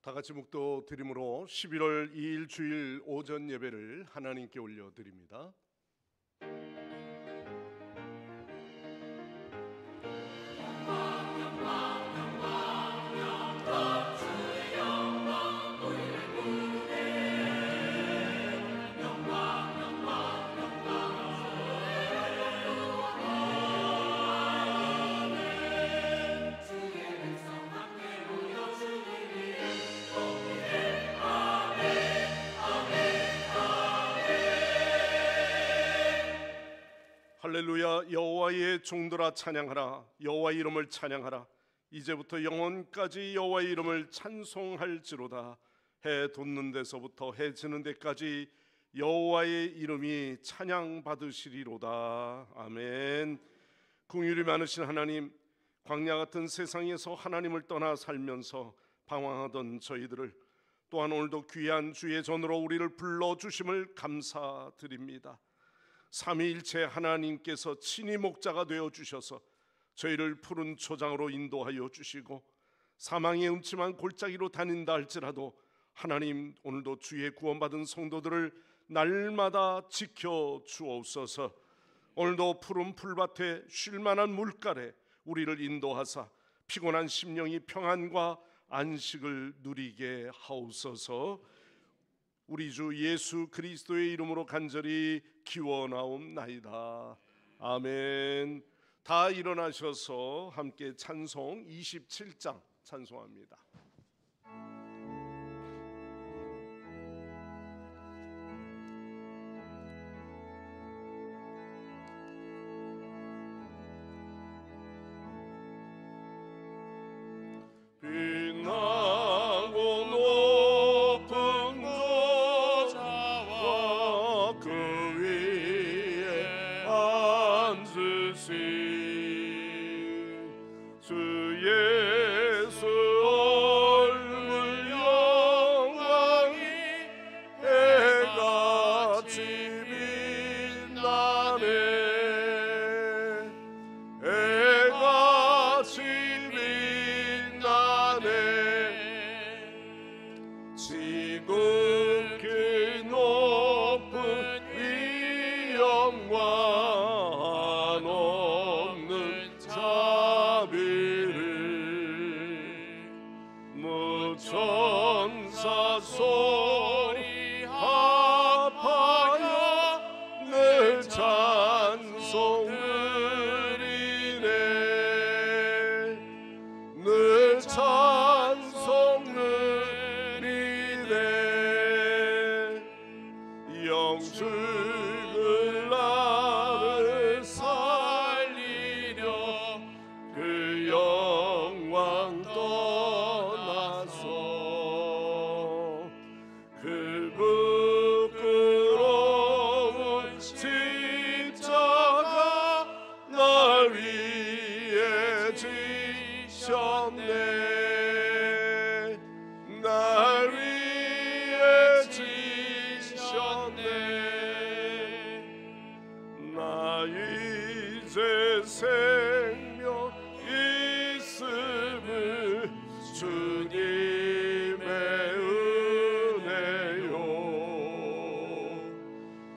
다 같이 묵도 드림으로 11월 2일 주일 오전 예배를 하나님께 올려드립니다. 할렐루야. 여호와의 종들아 찬양하라. 여호와의 이름을 찬양하라. 이제부터 영원까지 여호와의 이름을 찬송할지로다. 해 돋는 데서부터 해 지는 데까지 여호와의 이름이 찬양받으시리로다. 아멘. 긍휼이 많으신 하나님, 광야 같은 세상에서 하나님을 떠나 살면서 방황하던 저희들을 또한 오늘도 귀한 주의 전으로 우리를 불러주심을 감사드립니다. 삼위일체 하나님께서 친히 목자가 되어주셔서 저희를 푸른 초장으로 인도하여 주시고 사망의 음침한 골짜기로 다닌다 할지라도 하나님, 오늘도 주의 구원받은 성도들을 날마다 지켜 주옵소서. 오늘도 푸른 풀밭에 쉴만한 물가에 우리를 인도하사 피곤한 심령이 평안과 안식을 누리게 하옵소서. 우리 주 예수 그리스도의 이름으로 간절히 기원하옵나이다. 아멘. 다 일어나셔서 함께 찬송 27장 찬송합니다.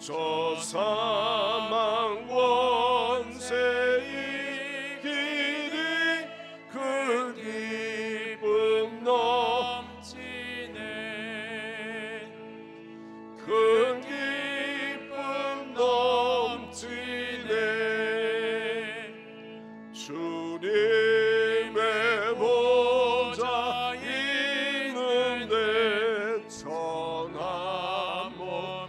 저 사망 원세의 길이 그 기쁨 넘치네. 그 기쁨 넘치네. 주님의 보좌 있는데 천한 몸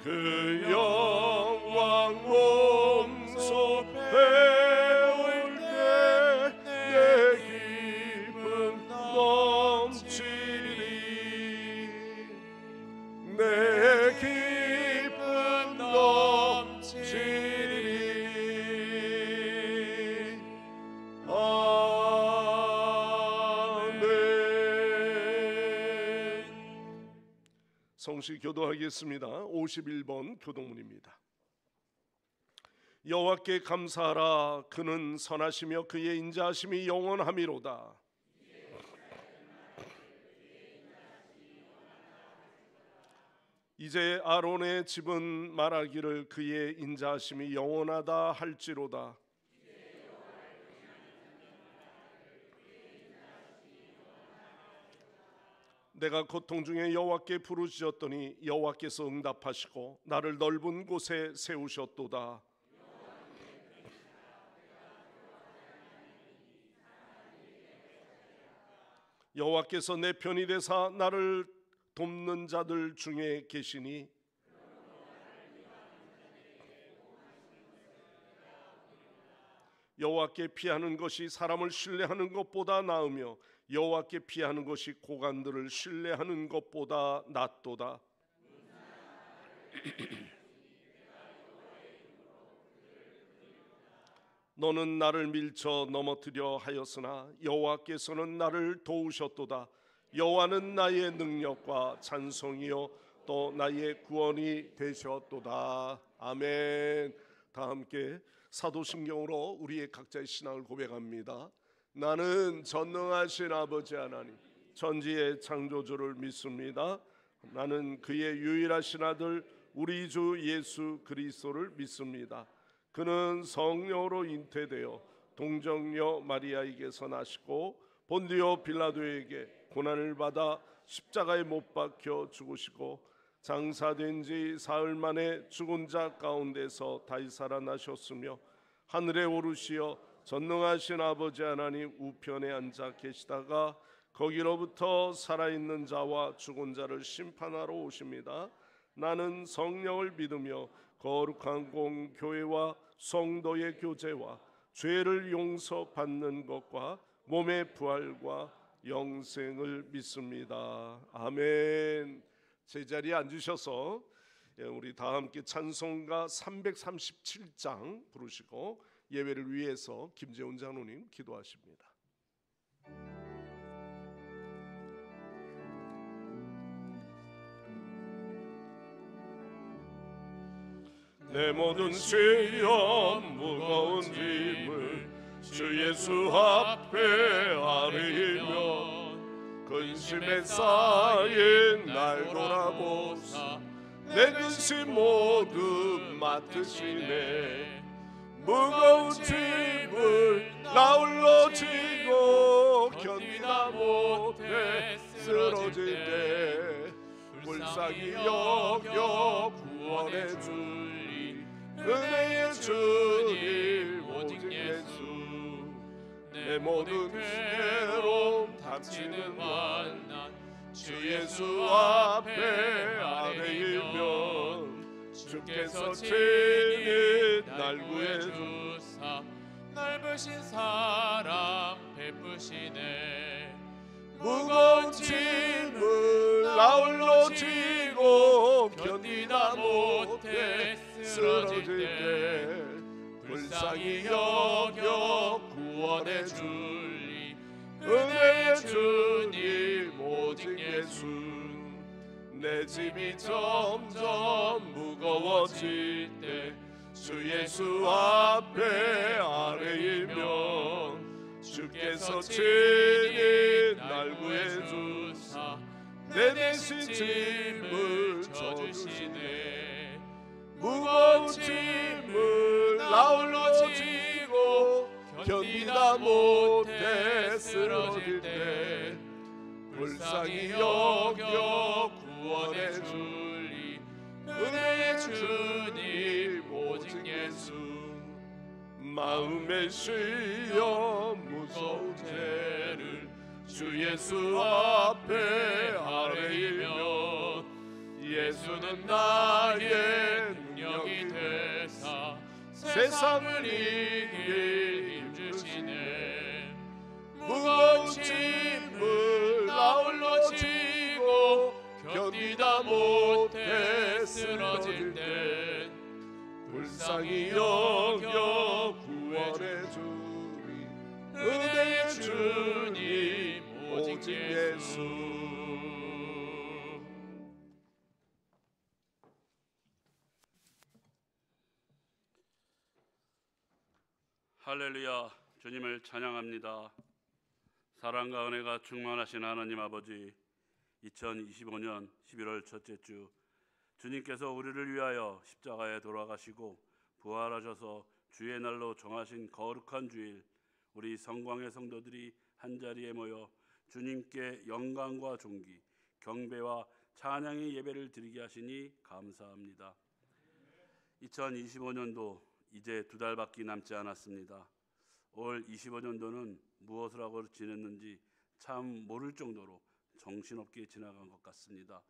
그 영광 몸소 배울 때 내 기쁨 넘치리. 내 기쁨 넘치리. 아멘. 성시 교도하겠습니다. 51번 교동문입니다. 여호와께 감사하라. 그는 선하시며 그의 인자하심이 영원하미로다. 이제 아론의 집은 말하기를 그의 인자하심이 영원하다 할지로다. 내가 고통 중에 여호와께 부르짖었더니 여호와께서 응답하시고 나를 넓은 곳에 세우셨도다. 여호와께서 내 편이 되사 나를 돕는 자들 중에 계시니 여호와께 피하는 것이 사람을 신뢰하는 것보다 나으며 여호와께 피하는 것이 고관들을 신뢰하는 것보다 낫도다. 너는 나를 밀쳐 넘어뜨려 하였으나 여호와께서는 나를 도우셨도다. 여호와는 나의 능력과 찬송이요 또 나의 구원이 되셨도다. 아멘. 다 함께 사도신경으로 우리의 각자의 신앙을 고백합니다. 나는 전능하신 아버지 하나님 천지의 창조주를 믿습니다. 나는 그의 유일하신 아들 우리 주 예수 그리스도를 믿습니다. 그는 성령으로 잉태되어 동정녀 마리아에게서 나시고 본디오 빌라도에게 고난을 받아 십자가에 못 박혀 죽으시고 장사된 지 사흘 만에 죽은 자 가운데서 다시 살아나셨으며 하늘에 오르시어 전능하신 아버지 하나님 우편에 앉아 계시다가 거기로부터 살아있는 자와 죽은 자를 심판하러 오십니다. 나는 성령을 믿으며 거룩한 공교회와 성도의 교제와 죄를 용서받는 것과 몸의 부활과 영생을 믿습니다. 아멘. 제자리에 앉으셔서 우리 다 함께 찬송가 337장 부르시고 예배를 위해서 김재훈 장로님 기도하십니다. 내 모든 시험 무거운 짐을 주 예수 앞에 아뢰면 근심에 쌓인 날 돌아보사 내 근심 모두 맡으시네. 무거운 짐을 나 홀로 지고 견디다 못해 쓰러질 때 불쌍히 여겨 구원해 주리 은혜의 주님 오직 예수. 내 모든 괴로움 닥치는 환난 주 예수 앞에 아뢰면 주께서 친히 날 구해주사 넓으신 사랑 베푸시네. 무거운 짐을 나 홀로 지고 견디다 못해 쓰러질 때 불쌍히 여겨 구원해 주리 은혜의 주님 오직 예수. 내 짐이 점점 무거워질 때 주 예수 앞에 아뢰면 주께서 친히 날 구해주사 내 대신 짐을 져주시네. 무거운 짐을 나 홀로 지고 견디다 못해 쓰러질 때 불쌍히 여겨 구원해 주리 은혜의 주님 오직 예수. 마음에 실려 무서운 죄를 주 예수 앞에 아뢰면 예수는 나의 능력이 되사 세상을 이길 힘 주시네. 무거운 짐을 나 홀로 지고 견디다 못해 쓰러질 때 불쌍히 여겨 구원해 주리 은혜의 주님 오직 예수. 할렐루야, 주님을 찬양합니다. 사랑과 은혜가 충만하신 하나님 아버지, 2025년 11월 첫째 주, 주님께서 우리를 위하여 십자가에 돌아가시고 부활하셔서 주의 날로 정하신 거룩한 주일, 우리 성광의 성도들이 한자리에 모여 주님께 영광과 존귀, 경배와 찬양의 예배를 드리게 하시니 감사합니다. 2025년도 이제 2달밖에 남지 않았습니다. 올 25년도는 무엇을 하고 지냈는지 참 모를 정도로 정신없게 지나간 것 같습니다.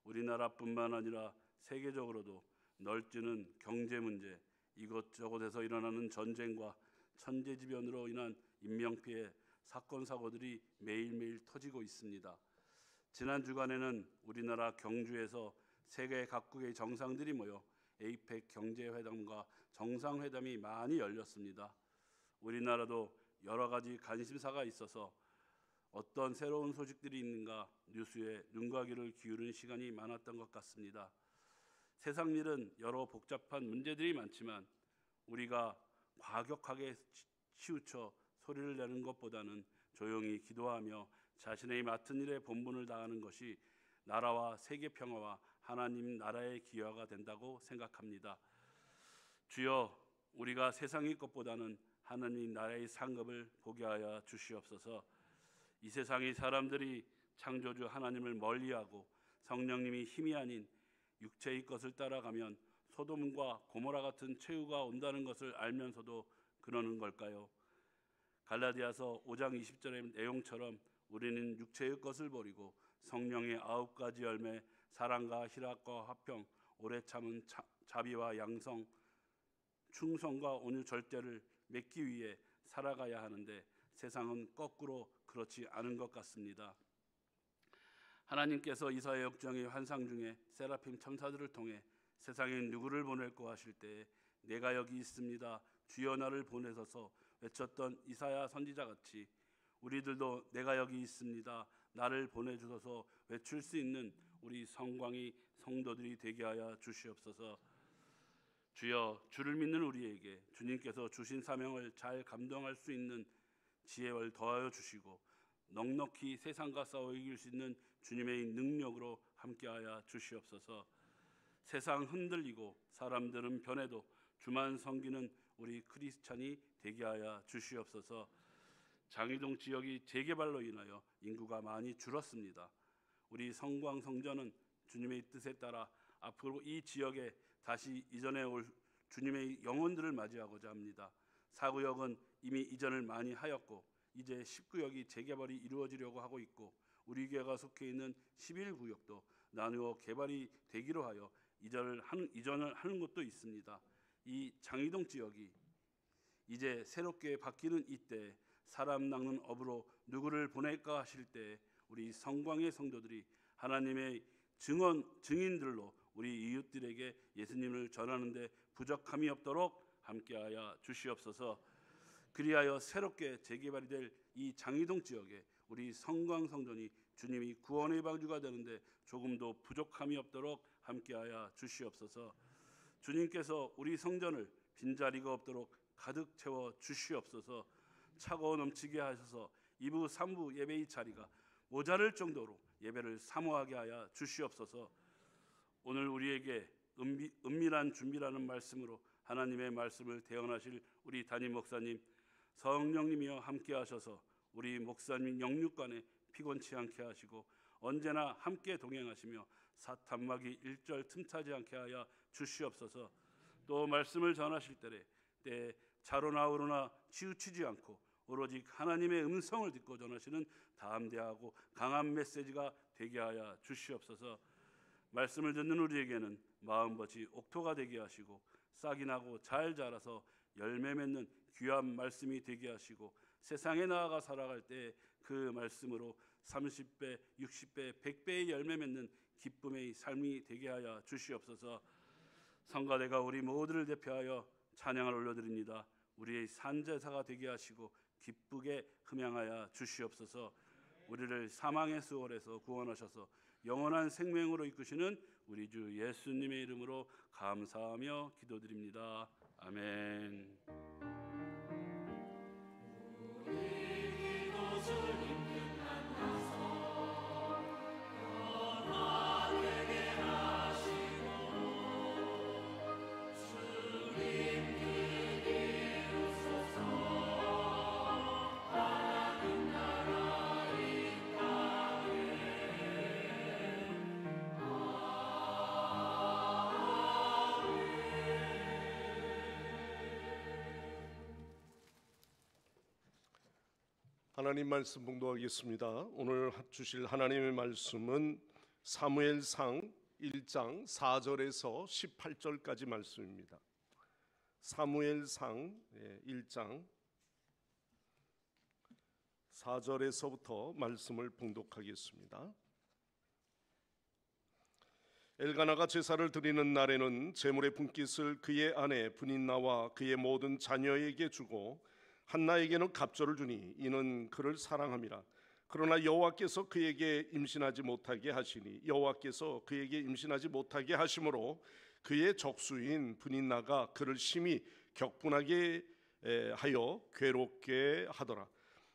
우리나라뿐만 아니라 세계적으로도 널뛰는 경제 문제, 이것저것에서 일어나는 전쟁과 천재지변으로 인한 인명피해, 사건 사고들이 매일매일 터지고 있습니다. 지난 주간에는 우리나라 경주에서 세계 각국의 정상들이 모여 에이펙 경제회담과 정상회담이 많이 열렸습니다. 우리나라도 여러 가지 관심사가 있어서 어떤 새로운 소식들이 있는가 뉴스에 눈과 귀를 기울이는 시간이 많았던 것 같습니다. 세상 일은 여러 복잡한 문제들이 많지만 우리가 과격하게 치우쳐 소리를 내는 것보다는 조용히 기도하며 자신의 맡은 일에 본분을 다하는 것이 나라와 세계 평화와 하나님 나라의 기여가 된다고 생각합니다. 주여, 우리가 세상의 것보다는 하나님 나라의 상급을 보게 하여 주시옵소서. 이 세상의 사람들이 창조주 하나님을 멀리하고 성령님이 힘이 아닌 육체의 것을 따라가면 소돔과 고모라 같은 최후가 온다는 것을 알면서도 그러는 걸까요? 갈라디아서 5장 20절의 내용처럼 우리는 육체의 것을 버리고 성령의 9가지 열매, 사랑과 희락과 화평, 오래 참은 자비와 양성, 충성과 온유 절제를 맺기 위해 살아가야 하는데 세상은 거꾸로 그렇지 않은 것 같습니다. 하나님께서 이사야 역정의 환상 중에 세라핌 천사들을 통해 세상에 누구를 보낼고 하실 때에 내가 여기 있습니다, 주여 나를 보내소서 외쳤던 이사야 선지자같이 우리들도 내가 여기 있습니다, 나를 보내주소서 외칠 수 있는 우리 성광이 성도들이 되게 하여 주시옵소서. 주여, 주를 믿는 우리에게 주님께서 주신 사명을 잘 감당할 수 있는 지혜를 더하여 주시고 넉넉히 세상과 싸워 이길 수 있는 주님의 능력으로 함께하여 주시옵소서. 세상 흔들리고 사람들은 변해도 주만 섬기는 우리 크리스찬이 되게 하여 주시옵소서. 장이동 지역이 재개발로 인하여 인구가 많이 줄었습니다. 우리 성광 성전은 주님의 뜻에 따라 앞으로 이 지역에 다시 이전에 올 주님의 영혼들을 맞이하고자 합니다. 4구역은 이미 이전을 많이 하였고 이제 10구역이 재개발이 이루어지려고 하고 있고 우리 교회가 속해 있는 11구역도 나누어 개발이 되기로 하여 이전을 하는 곳도 있습니다. 이 장이동 지역이 이제 새롭게 바뀌는 이때 사람 낚는 업으로 누구를 보낼까 하실 때 우리 성광의 성도들이 하나님의 증인들로 우리 이웃들에게 예수님을 전하는데 부족함이 없도록 함께하여 주시옵소서. 그리하여 새롭게 재개발이 될 이 장이동 지역에 우리 성광 성전이 주님이 구원의 방주가 되는데 조금도 부족함이 없도록 함께하여 주시옵소서. 주님께서 우리 성전을 빈자리가 없도록 가득 채워 주시옵소서. 차고 넘치게 하셔서 2부 3부 예배의 자리가 모자랄 정도로 예배를 사모하게 하여 주시옵소서. 오늘 우리에게 은밀한 준비라는 말씀으로 하나님의 말씀을 대언하실 우리 담임 목사님 성령님이여 함께 하셔서 우리 목사님 영육간에 피곤치 않게 하시고 언제나 함께 동행하시며 사탄마귀 일절 틈타지 않게 하여 주시옵소서. 또 말씀을 전하실 때 자로나 우로나 치우치지 않고 오로지 하나님의 음성을 듣고 전하시는 담대하고 강한 메시지가 되게 하여 주시옵소서. 말씀을 듣는 우리에게는 마음밭이 옥토가 되게 하시고 싹이 나고 잘 자라서 열매 맺는 귀한 말씀이 되게 하시고 세상에 나아가 살아갈 때 그 말씀으로 30배, 60배, 100배의 열매 맺는 기쁨의 삶이 되게 하여 주시옵소서. 성가대가 우리 모두를 대표하여 찬양을 올려드립니다. 우리의 산제사가 되게 하시고 기쁘게 흠양하여 주시옵소서. 우리를 사망의 수월에서 구원하셔서 영원한 생명으로 이끄시는 우리 주 예수님의 이름으로 감사하며 기도드립니다. 아멘. 하나님 말씀 봉독하겠습니다. 오늘 주실 하나님의 말씀은 사무엘상 1장 4절에서 18절까지 말씀입니다. 사무엘상 1장 4절에서부터 말씀을 봉독하겠습니다. 엘가나가 제사를 드리는 날에는 제물의 분깃을 그의 아내 브닌나와 그의 모든 자녀에게 주고 한나에게는 갑절을 주니 이는 그를 사랑함이라. 그러나 여호와께서 그에게 임신하지 못하게 하시니 여호와께서 그에게 임신하지 못하게 하심으로 그의 적수인 브닌나가 그를 심히 격분하게 하여 괴롭게 하더라.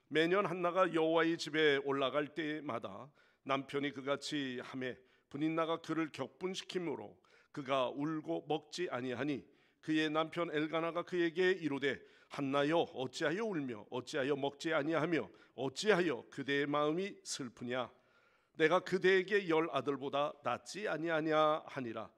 매년 한나가 여호와의 집에 올라갈 때마다 남편이 그같이 하매 브닌나가 그를 격분시킴으로 그가 울고 먹지 아니하니 그의 남편 엘가나가 그에게 이르되 한나여 어찌하여 울며 어찌하여 먹지 아니하며 어찌하여 그대의 마음이 슬프냐. 내가 그대에게 10 아들보다 낫지 아니하냐 하니라.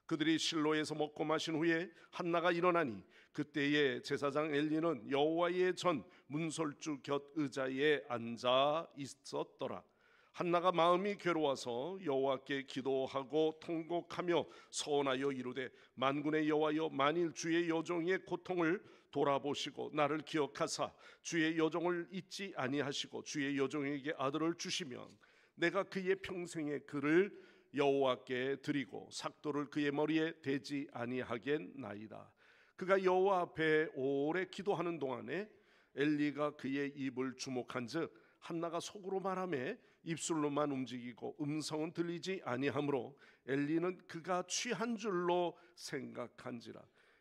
그들이 실로에서 먹고 마신 후에 한나가 일어나니 그때에 제사장 엘리는 여호와의 전 문설주 곁 의자에 앉아 있었더라. 한나가 마음이 괴로워서 여호와께 기도하고 통곡하며 서원하여 이르되 만군의 여호와여 만일 주의 여종의 고통을 돌아보시고 나를 기억하사 주의 여종을 잊지 아니하시고 주의 여종에게 아들을 주시면 내가 그의 평생의 그를 여호와께 드리고 삭도를 그의 머리에 대지 아니하겠나이다. 그가 여호와 앞에 오래 기도하는 동안에 엘리가 그의 입을 주목한즉 한나가 속으로 말하며 입술로만 움직이고 음성은 들리지 아니하므로 엘리는 그가 취한 줄로 생각한지라.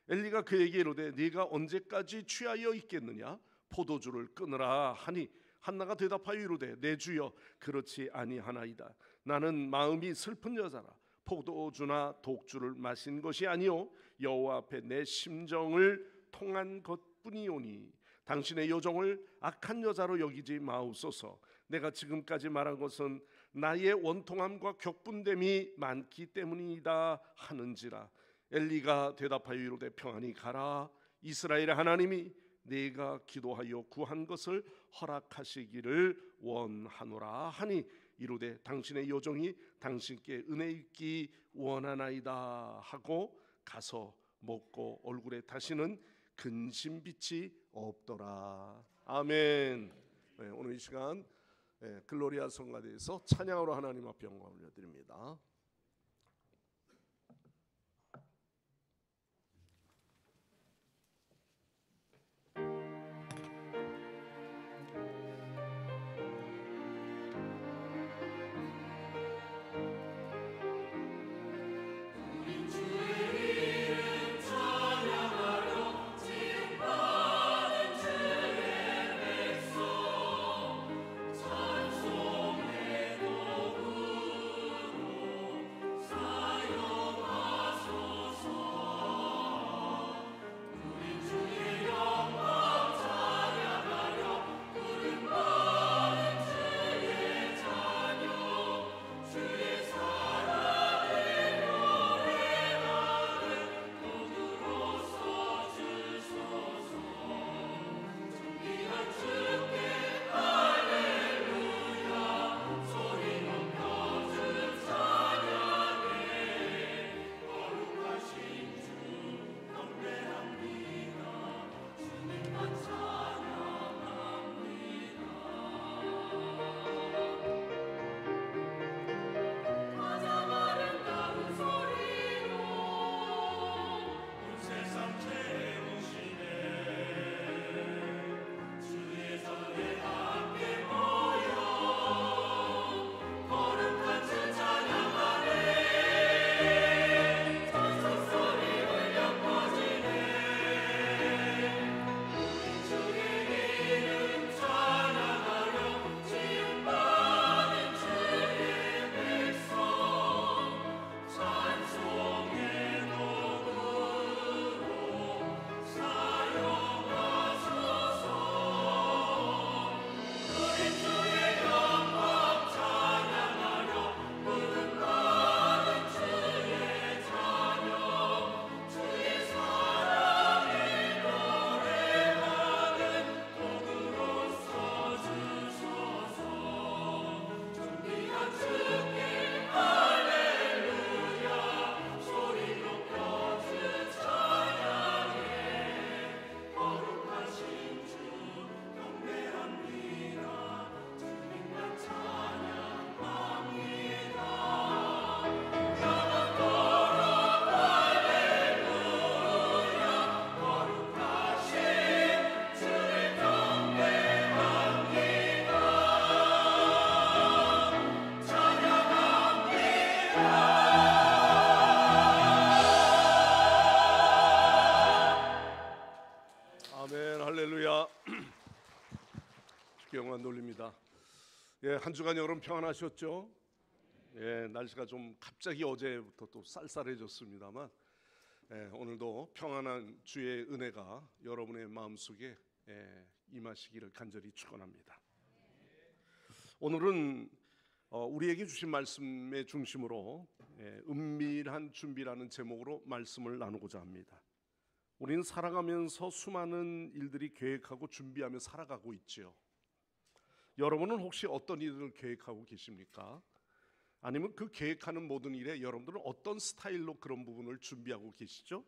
엘리가 그에게 이르되 네가 언제까지 취하여 있겠느냐. 포도주를 끊으라 하니 한나가 대답하여 이르되 내 주여 그렇지 아니하나이다. 나는 마음이 슬픈 여자라. 포도주나 독주를 마신 것이 아니요 여호와 앞에 내 심정을 통한 것뿐이오니 당신의 여종을 악한 여자로 여기지 마옵소서. 내가 지금까지 말한 것은 나의 원통함과 격분됨이 많기 때문이다 하는지라. 엘리가 대답하여 이르되 평안히 가라. 이스라엘의 하나님이 네가 기도하여 구한 것을 허락하시기를 원하노라 하니 이르되 당신의 여종이 당신께 은혜 있기 원하나이다 하고 가서 먹고 얼굴에 다시는 근심빛이 없더라. 아멘. 오늘 이 시간 글로리아 성가대에서 찬양으로 하나님 앞에 영광을 올려드립니다. 아멘, 할렐루야. 주께 영광 돌립니다. 예, 한 주간 여러분 평안하셨죠? 예, 날씨가 좀 갑자기 어제부터 또 쌀쌀해졌습니다만 오늘도 평안한 주의 은혜가 여러분의 마음속에 임하시기를 간절히 축원합니다. 오늘은 우리에게 주신 말씀의 중심으로 은밀한 준비라는 제목으로 말씀을 나누고자 합니다. 우리는 살아가면서 수많은 일들이 계획하고 준비하며 살아가고 있지요. 여러분은 혹시 어떤 일을 계획하고 계십니까? 아니면 그 계획하는 모든 일에 여러분들은 어떤 스타일로 그런 부분을 준비하고 계시죠?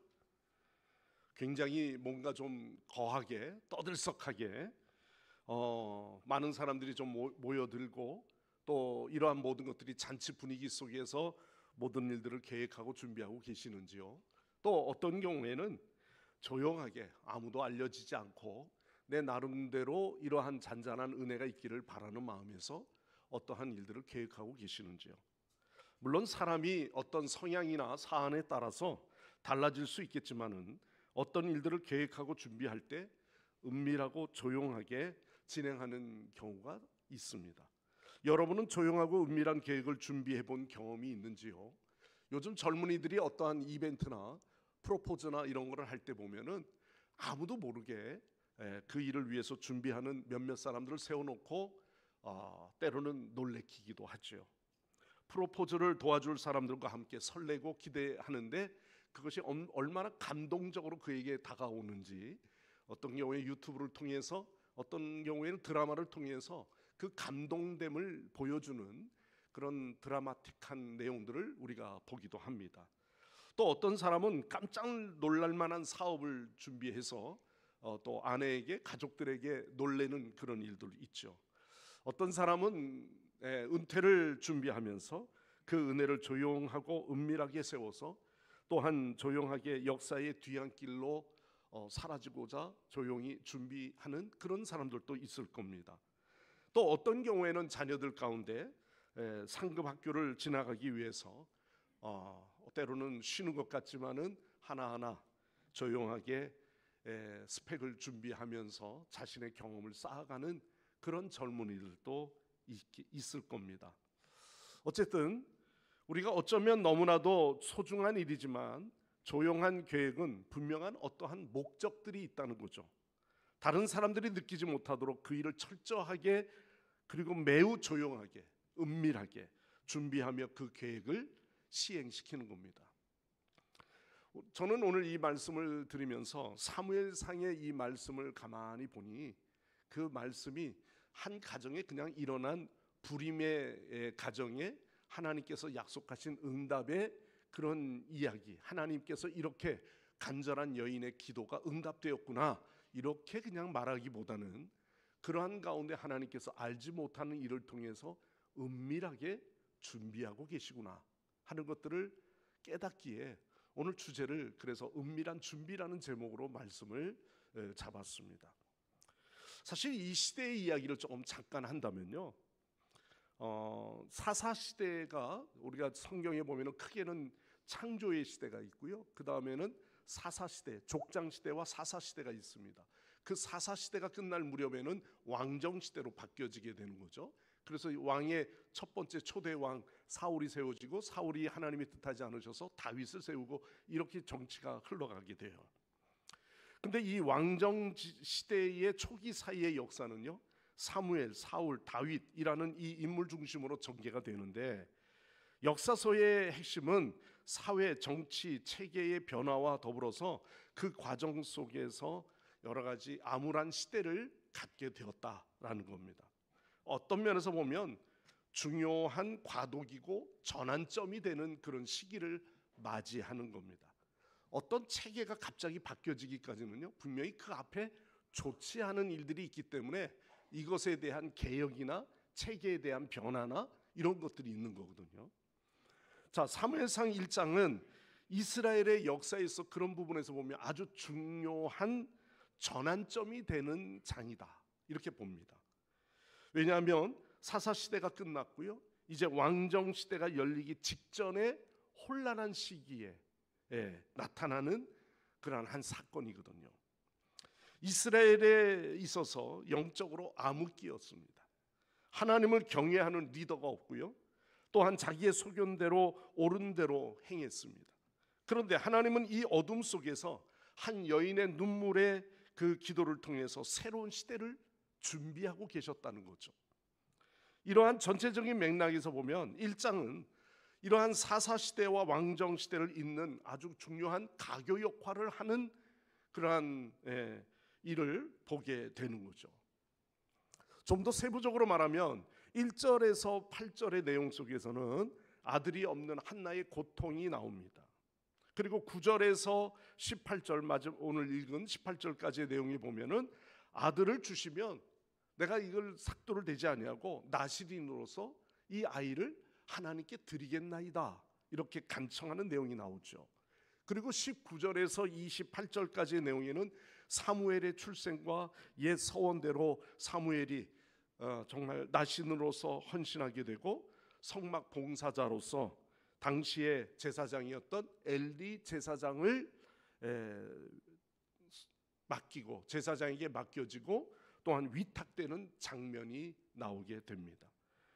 굉장히 뭔가 좀 거하게 떠들썩하게 많은 사람들이 좀 모여들고 또 이러한 모든 것들이 잔치 분위기 속에서 모든 일들을 계획하고 준비하고 계시는지요? 또 어떤 경우에는 조용하게 아무도 알려지지 않고 내 나름대로 이러한 잔잔한 은혜가 있기를 바라는 마음에서 어떠한 일들을 계획하고 계시는지요? 물론 사람이 어떤 성향이나 사안에 따라서 달라질 수 있겠지만은 어떤 일들을 계획하고 준비할 때 은밀하고 조용하게 진행하는 경우가 있습니다. 여러분은 조용하고 은밀한 계획을 준비해 본 경험이 있는지요? 요즘 젊은이들이 어떠한 이벤트나 프로포즈나 이런 거를 할 때 보면은 아무도 모르게 그 일을 위해서 준비하는 몇몇 사람들을 세워놓고 때로는 놀래키기도 하죠. 프로포즈를 도와줄 사람들과 함께 설레고 기대하는데 그것이 얼마나 감동적으로 그에게 다가오는지, 어떤 경우에 유튜브를 통해서, 어떤 경우에는 드라마를 통해서 그 감동됨을 보여주는 그런 드라마틱한 내용들을 우리가 보기도 합니다. 또 어떤 사람은 깜짝 놀랄 만한 사업을 준비해서 또 아내에게, 가족들에게 놀래는 그런 일도 있죠. 어떤 사람은 은퇴를 준비하면서 그 은혜를 조용하고 은밀하게 세워서 또한 조용하게 역사의 뒤안길로 사라지고자 조용히 준비하는 그런 사람들도 있을 겁니다. 또 어떤 경우에는 자녀들 가운데 상급 학교를 지나가기 위해서 때로는 쉬는 것 같지만은 하나하나 조용하게 스펙을 준비하면서 자신의 경험을 쌓아가는 그런 젊은이들도 있을 겁니다. 어쨌든 우리가 어쩌면 너무나도 소중한 일이지만 조용한 계획은 분명한 어떠한 목적들이 있다는 거죠. 다른 사람들이 느끼지 못하도록 그 일을 철저하게 그리고 매우 조용하게 은밀하게 준비하며 그 계획을 시행시키는 겁니다. 저는 오늘 이 말씀을 드리면서 사무엘상의 이 말씀을 가만히 보니 그 말씀이 한 가정에 그냥 일어난 불임의 가정에 하나님께서 약속하신 응답의 그런 이야기, 하나님께서 이렇게 간절한 여인의 기도가 응답되었구나 이렇게 그냥 말하기보다는 그러한 가운데 하나님께서 알지 못하는 일을 통해서 은밀하게 준비하고 계시구나 하는 것들을 깨닫기에 오늘 주제를 그래서 은밀한 준비라는 제목으로 말씀을 잡았습니다. 사실 이 시대의 이야기를 조금 잠깐 한다면요, 사사 시대가 우리가 성경에 보면은 크게는 창조의 시대가 있고요, 그 다음에는 사사 시대, 족장 시대와 사사 시대가 있습니다. 그 사사 시대가 끝날 무렵에는 왕정 시대로 바뀌어지게 되는 거죠. 그래서 왕의 첫 번째 초대 왕 사울이 세워지고 사울이 하나님이 뜻하지 않으셔서 다윗을 세우고 이렇게 정치가 흘러가게 돼요. 근데 이 왕정 시대의 초기 사이의 역사는요, 사무엘, 사울, 다윗이라는 이 인물 중심으로 전개가 되는데 역사서의 핵심은 사회, 정치, 체계의 변화와 더불어서 그 과정 속에서 여러 가지 암울한 시대를 갖게 되었다라는 겁니다. 어떤 면에서 보면 중요한 과도기고 전환점이 되는 그런 시기를 맞이하는 겁니다. 어떤 체계가 갑자기 바뀌어지기까지는요, 분명히 그 앞에 좋지 않은 일들이 있기 때문에 이것에 대한 개혁이나 체계에 대한 변화나 이런 것들이 있는 거거든요. 자, 사무엘상 1장은 이스라엘의 역사에서 그런 부분에서 보면 아주 중요한 전환점이 되는 장이다 이렇게 봅니다. 왜냐하면 사사 시대가 끝났고요, 이제 왕정 시대가 열리기 직전에 혼란한 시기에 나타나는 그러한 한 사건이거든요. 이스라엘에 있어서 영적으로 암흑기였습니다. 하나님을 경외하는 리더가 없고요, 또한 자기의 소견대로 옳은 대로 행했습니다. 그런데 하나님은 이 어둠 속에서 한 여인의 눈물의 그 기도를 통해서 새로운 시대를 준비하고 계셨다는 거죠. 이러한 전체적인 맥락에서 보면 1장은 이러한 사사시대와 왕정시대를 잇는 아주 중요한 가교 역할을 하는 그러한 일을 보게 되는 거죠. 좀 더 세부적으로 말하면 1절에서 8절의 내용 속에서는 아들이 없는 한나의 고통이 나옵니다. 그리고 9절에서 18절, 오늘 읽은 18절까지의 내용이 보면은 아들을 주시면 내가 이걸 삭도를 대지 아니하고 나시린으로서 이 아이를 하나님께 드리겠나이다, 이렇게 간청하는 내용이 나오죠. 그리고 19절에서 28절까지의 내용에는 사무엘의 출생과 옛 서원대로 사무엘이 정말 나신으로서 헌신하게 되고 성막 봉사자로서 당시의 제사장이었던 엘리 제사장을 맡기고 제사장에게 맡겨지고 또한 위탁되는 장면이 나오게 됩니다.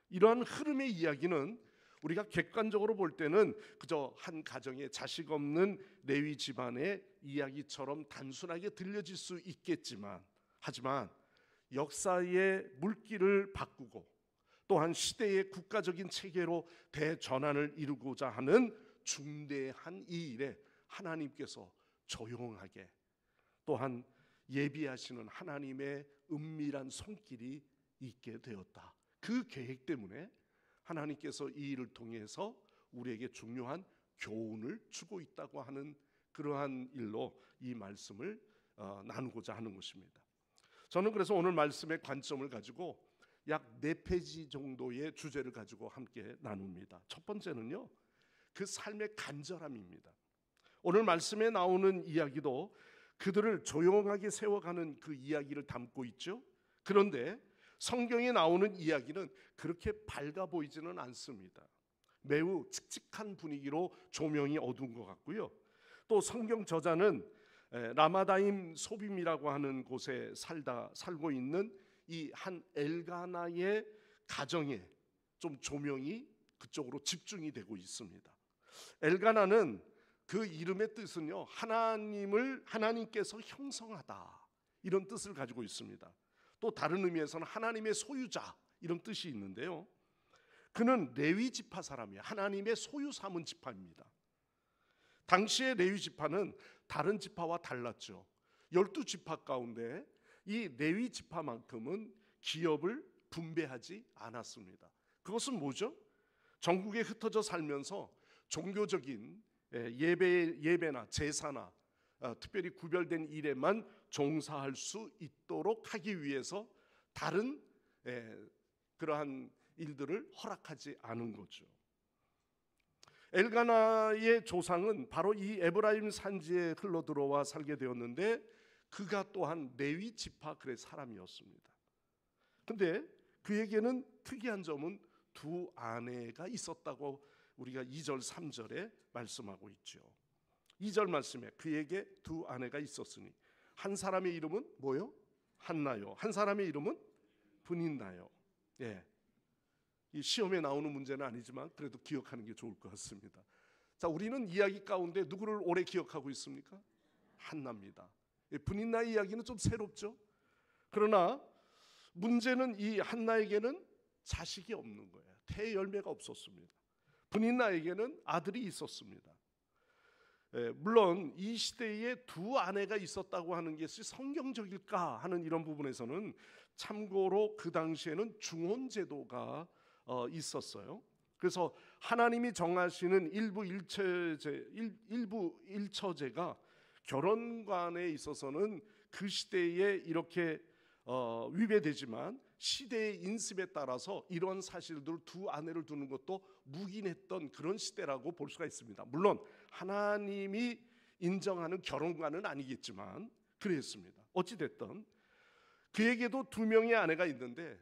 이러한 흐름의 이야기는 우리가 객관적으로 볼 때는 그저 한 가정에 자식 없는 레위 집안의 이야기처럼 단순하게 들려질 수 있겠지만, 하지만 역사의 물길을 바꾸고 또한 시대의 국가적인 체계로 대전환을 이루고자 하는 중대한 이 일에 하나님께서 조용하게 또한 예비하시는 하나님의 은밀한 손길이 있게 되었다. 그 계획 때문에 하나님께서 이 일을 통해서 우리에게 중요한 교훈을 주고 있다고 하는 그러한 일로 이 말씀을 나누고자 하는 것입니다. 저는 그래서 오늘 말씀의 관점을 가지고 약 4페이지 정도의 주제를 가지고 함께 나눕니다. 첫 번째는요, 그 삶의 간절함입니다. 오늘 말씀에 나오는 이야기도 그들을 조용하게 세워가는 그 이야기를 담고 있죠. 그런데 성경에 나오는 이야기는 그렇게 밝아 보이지는 않습니다. 매우 칙칙한 분위기로 조명이 어두운 것 같고요. 또 성경 저자는 라마다임 소빔이라고 하는 곳에 살고 있는 이 한 엘가나의 가정에 좀 조명이 그쪽으로 집중이 되고 있습니다. 엘가나는 그 이름의 뜻은요, 하나님께서 형성하다, 이런 뜻을 가지고 있습니다. 또 다른 의미에서는 하나님의 소유자, 이런 뜻이 있는데요, 그는 레위 지파 사람이에요. 하나님의 소유 삼은 지파입니다. 당시의 레위 지파는 다른 지파와 달랐죠. 12지파 가운데 이 레위 지파만큼은 기업을 분배하지 않았습니다. 그것은 뭐죠? 전국에 흩어져 살면서 종교적인 예배나 제사나 특별히 구별된 일에만 종사할 수 있도록 하기 위해서 다른 그러한 일들을 허락하지 않은 거죠. 엘가나의 조상은 바로 이 에브라임 산지에 흘러들어와 살게 되었는데 그가 또한 레위 지파 그의 사람이었습니다. 근데 그에게는 특이한 점은 두 아내가 있었다고 우리가 2절 3절에 말씀하고 있죠. 2절 말씀에 그에게 두 아내가 있었으니 한 사람의 이름은 뭐요? 한나요. 한 사람의 이름은 분인나요. 이 시험에 나오는 문제는 아니지만 그래도 기억하는 게 좋을 것 같습니다. 자, 우리는 이야기 가운데 누구를 오래 기억하고 있습니까? 한나입니다. 분인나 이야기는 좀 새롭죠. 그러나 문제는 이 한나에게는 자식이 없는 거예요. 태열매가 없었습니다. 분인나에게는 아들이 있었습니다. 물론 이 시대에 두 아내가 있었다고 하는 것이 성경적일까 하는 이런 부분에서는 참고로 그 당시에는 중혼제도가 있었어요. 그래서 하나님이 정하시는 일부 일처제가 결혼관에 있어서는 그 시대에 이렇게 위배되지만 시대의 인습에 따라서 이런 사실들 두 아내를 두는 것도 묵인했던 그런 시대라고 볼 수가 있습니다. 물론 하나님이 인정하는 결혼관은 아니겠지만 그랬습니다. 어찌됐든 그에게도 두 명의 아내가 있는데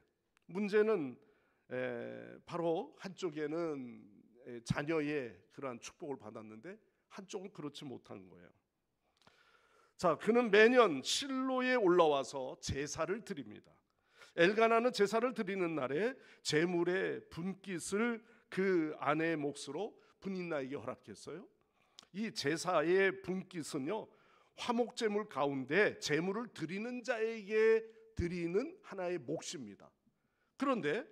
문제는 바로 한쪽에는 자녀의 그러한 축복을 받았는데 한쪽은 그렇지 못한 거예요. 자, 그는 매년 실로에 올라와서 제사를 드립니다. 엘가나는 제사를 드리는 날에 제물의 분깃을 그 아내의 몫으로 분인나에게 허락했어요. 이 제사의 분깃은요, 화목제물 가운데 제물을 드리는 자에게 드리는 하나의 몫입니다. 그런데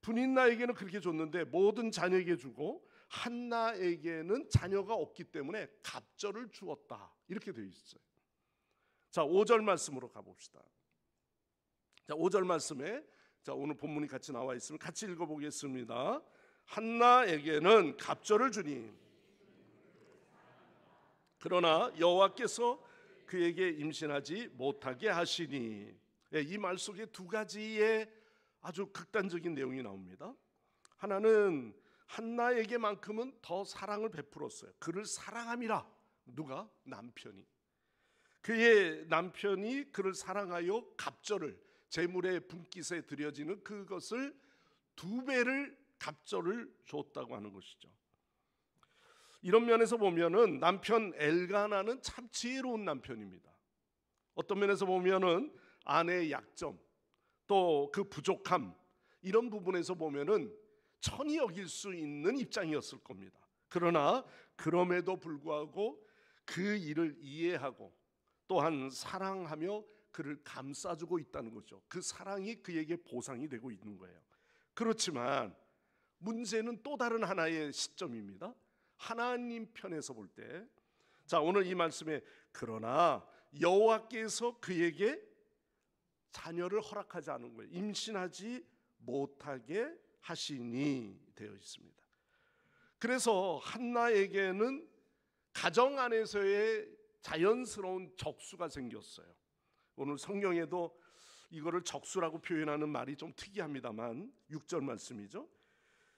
분인나에게는 그렇게 줬는데 모든 자녀에게 주고 한나에게는 자녀가 없기 때문에 갑절을 주었다, 이렇게 되어 있어요. 자, 5절 말씀으로 가봅시다. 자, 5절 말씀에 오늘 본문이 같이 나와 있으면 같이 읽어보겠습니다. 한나에게는 갑절을 주니 그러나 여호와께서 그에게 임신하지 못하게 하시니. 이 말 속에 두 가지의 아주 극단적인 내용이 나옵니다. 하나는 한나에게만큼은 더 사랑을 베풀었어요. 그를 사랑함이라. 누가? 남편이. 그의 남편이 그를 사랑하여 갑절을, 제물의 분깃에 드려지는 그것을 2배를 갑절을 줬다고 하는 것이죠. 이런 면에서 보면은 남편 엘가나는 참 지혜로운 남편입니다. 어떤 면에서 보면은 아내의 약점, 또 그 부족함, 이런 부분에서 보면은 천히 여길 수 있는 입장이었을 겁니다. 그러나 그럼에도 불구하고 그 일을 이해하고 또한 사랑하며 그를 감싸주고 있다는 거죠. 그 사랑이 그에게 보상이 되고 있는 거예요. 그렇지만 문제는 또 다른 하나의 시점입니다. 하나님 편에서 볼 때, 자, 오늘 이 말씀에 그러나 여호와께서 그에게 자녀를 허락하지 않은 거예요. 임신하지 못하게 하시니 되어 있습니다. 그래서 한나에게는 가정 안에서의 자연스러운 적수가 생겼어요. 오늘 성경에도 이거를 적수라고 표현하는 말이 좀 특이합니다만 6절 말씀이죠.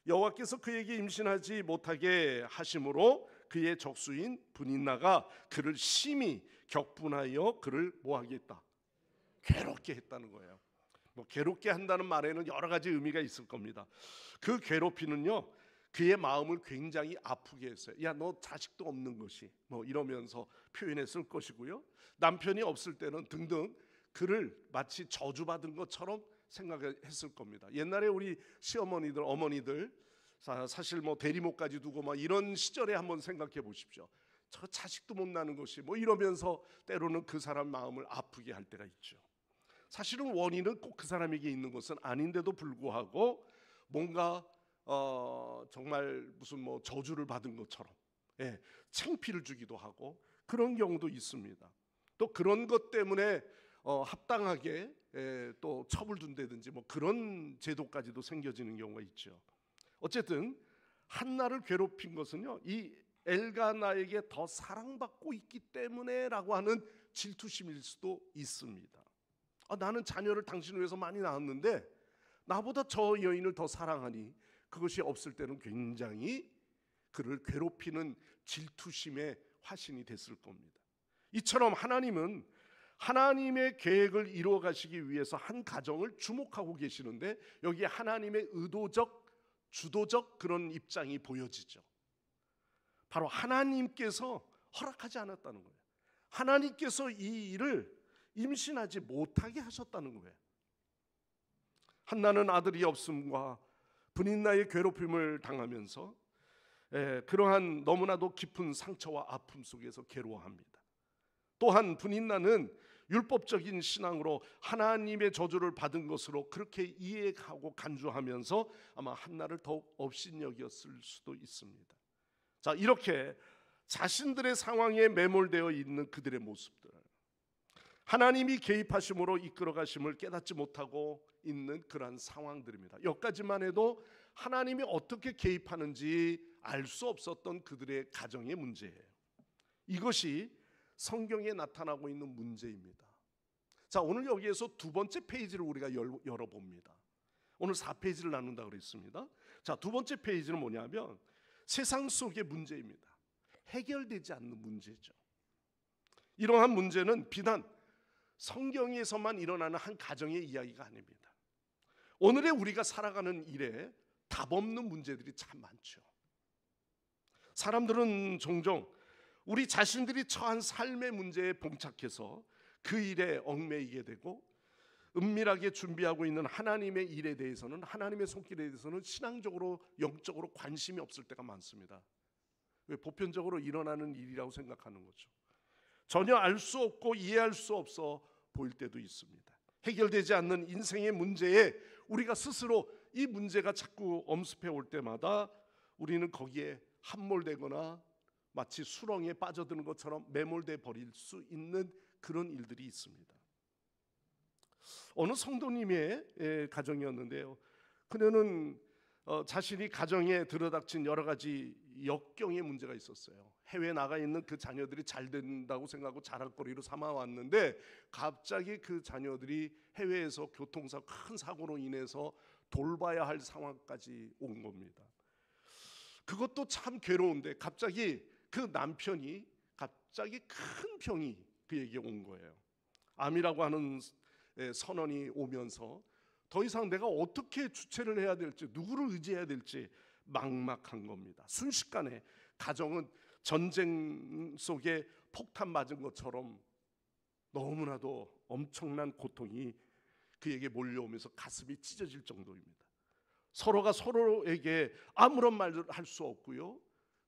여호와께서 그에게 임신하지 못하게 하심으로 그의 적수인 분인나가 그를 심히 격분하여 그를 뭐하겠다? 괴롭게 했다는 거예요. 뭐 괴롭게 한다는 말에는 여러 가지 의미가 있을 겁니다. 그 괴롭히는요, 그의 마음을 굉장히 아프게 했어요. 야, 너 자식도 없는 것이, 뭐 이러면서 표현했을 것이고요. 남편이 없을 때는 등등 그를 마치 저주받은 것처럼 생각했을 겁니다. 옛날에 우리 시어머니들, 어머니들 사실 뭐 대리모까지 두고 막 이런 시절에 한번 생각해 보십시오. 저 자식도 못 낳는 것이 뭐 이러면서 때로는 그 사람 마음을 아프게 할 때가 있죠. 사실은 원인은 꼭 그 사람에게 있는 것은 아닌데도 불구하고 뭔가 정말 무슨 뭐 저주를 받은 것처럼, 창피를 주기도 하고 그런 경우도 있습니다. 또 그런 것 때문에 합당하게 또 처벌둔다든지 뭐 그런 제도까지도 생겨지는 경우가 있죠. 어쨌든 한나를 괴롭힌 것은요, 이 엘가나에게 더 사랑받고 있기 때문에라고 하는 질투심일 수도 있습니다. 나는 자녀를 당신 위해서 많이 낳았는데 나보다 저 여인을 더 사랑하니, 그것이 없을 때는 굉장히 그를 괴롭히는 질투심의 화신이 됐을 겁니다. 이처럼 하나님은 하나님의 계획을 이루어 가시기 위해서 한 가정을 주목하고 계시는데 여기에 하나님의 의도적, 주도적 그런 입장이 보여지죠. 바로 하나님께서 허락하지 않았다는 거예요. 하나님께서 이 일을 임신하지 못하게 하셨다는 거예요. 한나는 아들이 없음과 분인나의 괴롭힘을 당하면서 그러한 너무나도 깊은 상처와 아픔 속에서 괴로워합니다. 또한 분인나는 율법적인 신앙으로 하나님의 저주를 받은 것으로 그렇게 이해하고 간주하면서 아마 한나를 더욱 업신여겼을 수도 있습니다. 자, 이렇게 자신들의 상황에 매몰되어 있는 그들의 모습들, 하나님이 개입하심으로 이끌어 가심을 깨닫지 못하고 있는 그러한 상황들입니다. 여기까지만 해도 하나님이 어떻게 개입하는지 알 수 없었던 그들의 가정의 문제예요. 이것이 성경에 나타나고 있는 문제입니다. 자, 오늘 여기에서 두 번째 페이지를 우리가 열어봅니다. 오늘 4페이지를 나눈다고 그랬습니다. 자, 두 번째 페이지는 뭐냐면 세상 속의 문제입니다. 해결되지 않는 문제죠. 이러한 문제는 비단 성경에서만 일어나는 한 가정의 이야기가 아닙니다. 오늘의 우리가 살아가는 일에 답 없는 문제들이 참 많죠. 사람들은 종종 우리 자신들이 처한 삶의 문제에 봉착해서 그 일에 얽매이게 되고 은밀하게 준비하고 있는 하나님의 일에 대해서는, 하나님의 손길에 대해서는 신앙적으로 영적으로 관심이 없을 때가 많습니다. 왜? 보편적으로 일어나는 일이라고 생각하는 거죠. 전혀 알 수 없고 이해할 수 없어 보일 때도 있습니다. 해결되지 않는 인생의 문제에 우리가 스스로 이 문제가 자꾸 엄습해 올 때마다 우리는 거기에 함몰되거나 마치 수렁에 빠져드는 것처럼 매몰돼 버릴 수 있는 그런 일들이 있습니다. 어느 성도님의 가정이었는데요, 그녀는 자신이 가정에 들어닥친 여러 가지 역경의 문제가 있었어요. 해외에 나가 있는 그 자녀들이 잘 된다고 생각하고 자랑거리로 삼아왔는데 갑자기 그 자녀들이 해외에서 교통사고, 큰 사고로 인해서 돌봐야 할 상황까지 온 겁니다. 그것도 참 괴로운데 갑자기 그 남편이 갑자기 큰 병이 그에게 온 거예요. 암이라고 하는 선언이 오면서 더 이상 내가 어떻게 주체를 해야 될지, 누구를 의지해야 될지 막막한 겁니다. 순식간에 가정은 전쟁 속에 폭탄 맞은 것처럼 너무나도 엄청난 고통이 그에게 몰려오면서 가슴이 찢어질 정도입니다. 서로가 서로에게 아무런 말을 할 수 없고요,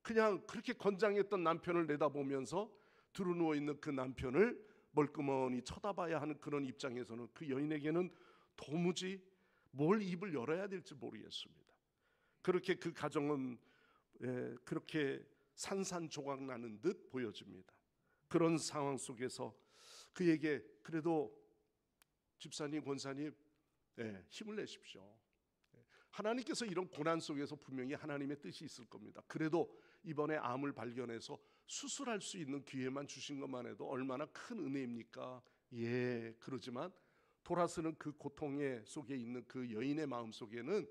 그냥 그렇게 건장했던 남편을 내다보면서 두루누워 있는 그 남편을 멀끄머니 쳐다봐야 하는 그런 입장에서는 그 여인에게는 도무지 뭘 입을 열어야 될지 모르겠습니다. 그렇게 그 가정은 그렇게 산산조각 나는 듯 보여집니다. 그런 상황 속에서 그에게 그래도 집사님, 권사님, 힘을 내십시오. 하나님께서 이런 고난 속에서 분명히 하나님의 뜻이 있을 겁니다. 그래도 이번에 암을 발견해서 수술할 수 있는 기회만 주신 것만 해도 얼마나 큰 은혜입니까? 예, 그러지만 돌아서는 그 고통의 속에 있는 그 여인의 마음 속에는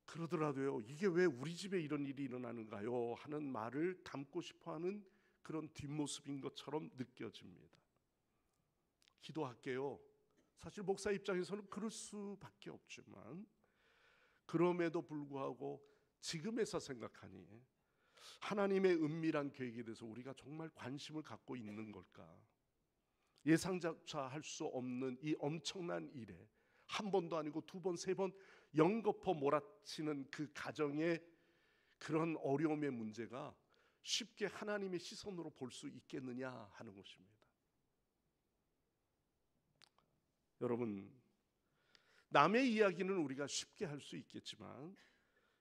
그러더라도요, 이게 왜 우리 집에 이런 일이 일어나는가요? 하는 말을 담고 싶어하는 그런 뒷모습인 것처럼 느껴집니다. 기도할게요. 사실 목사 입장에서는 그럴 수밖에 없지만 그럼에도 불구하고 지금에서 생각하니 하나님의 은밀한 계획에 대해서 우리가 정말 관심을 갖고 있는 걸까? 예상조차 할 수 없는 이 엄청난 일에 한 번도 아니고 두 번, 세 번 연거푸 몰아치는 그 가정의 그런 어려움의 문제가 쉽게 하나님의 시선으로 볼 수 있겠느냐 하는 것입니다. 여러분, 남의 이야기는 우리가 쉽게 할 수 있겠지만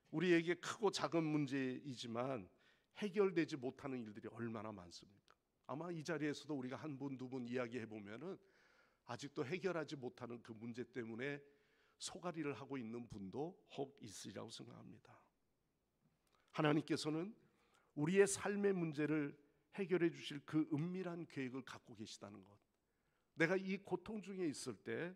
우리에게 크고 작은 문제이지만 해결되지 못하는 일들이 얼마나 많습니까? 아마 이 자리에서도 우리가 한 분, 두 분 이야기해 보면은 아직도 해결하지 못하는 그 문제 때문에 소가리를 하고 있는 분도 혹 있으리라고 생각합니다. 하나님께서는 우리의 삶의 문제를 해결해 주실 그 은밀한 계획을 갖고 계시다는 것, 내가 이 고통 중에 있을 때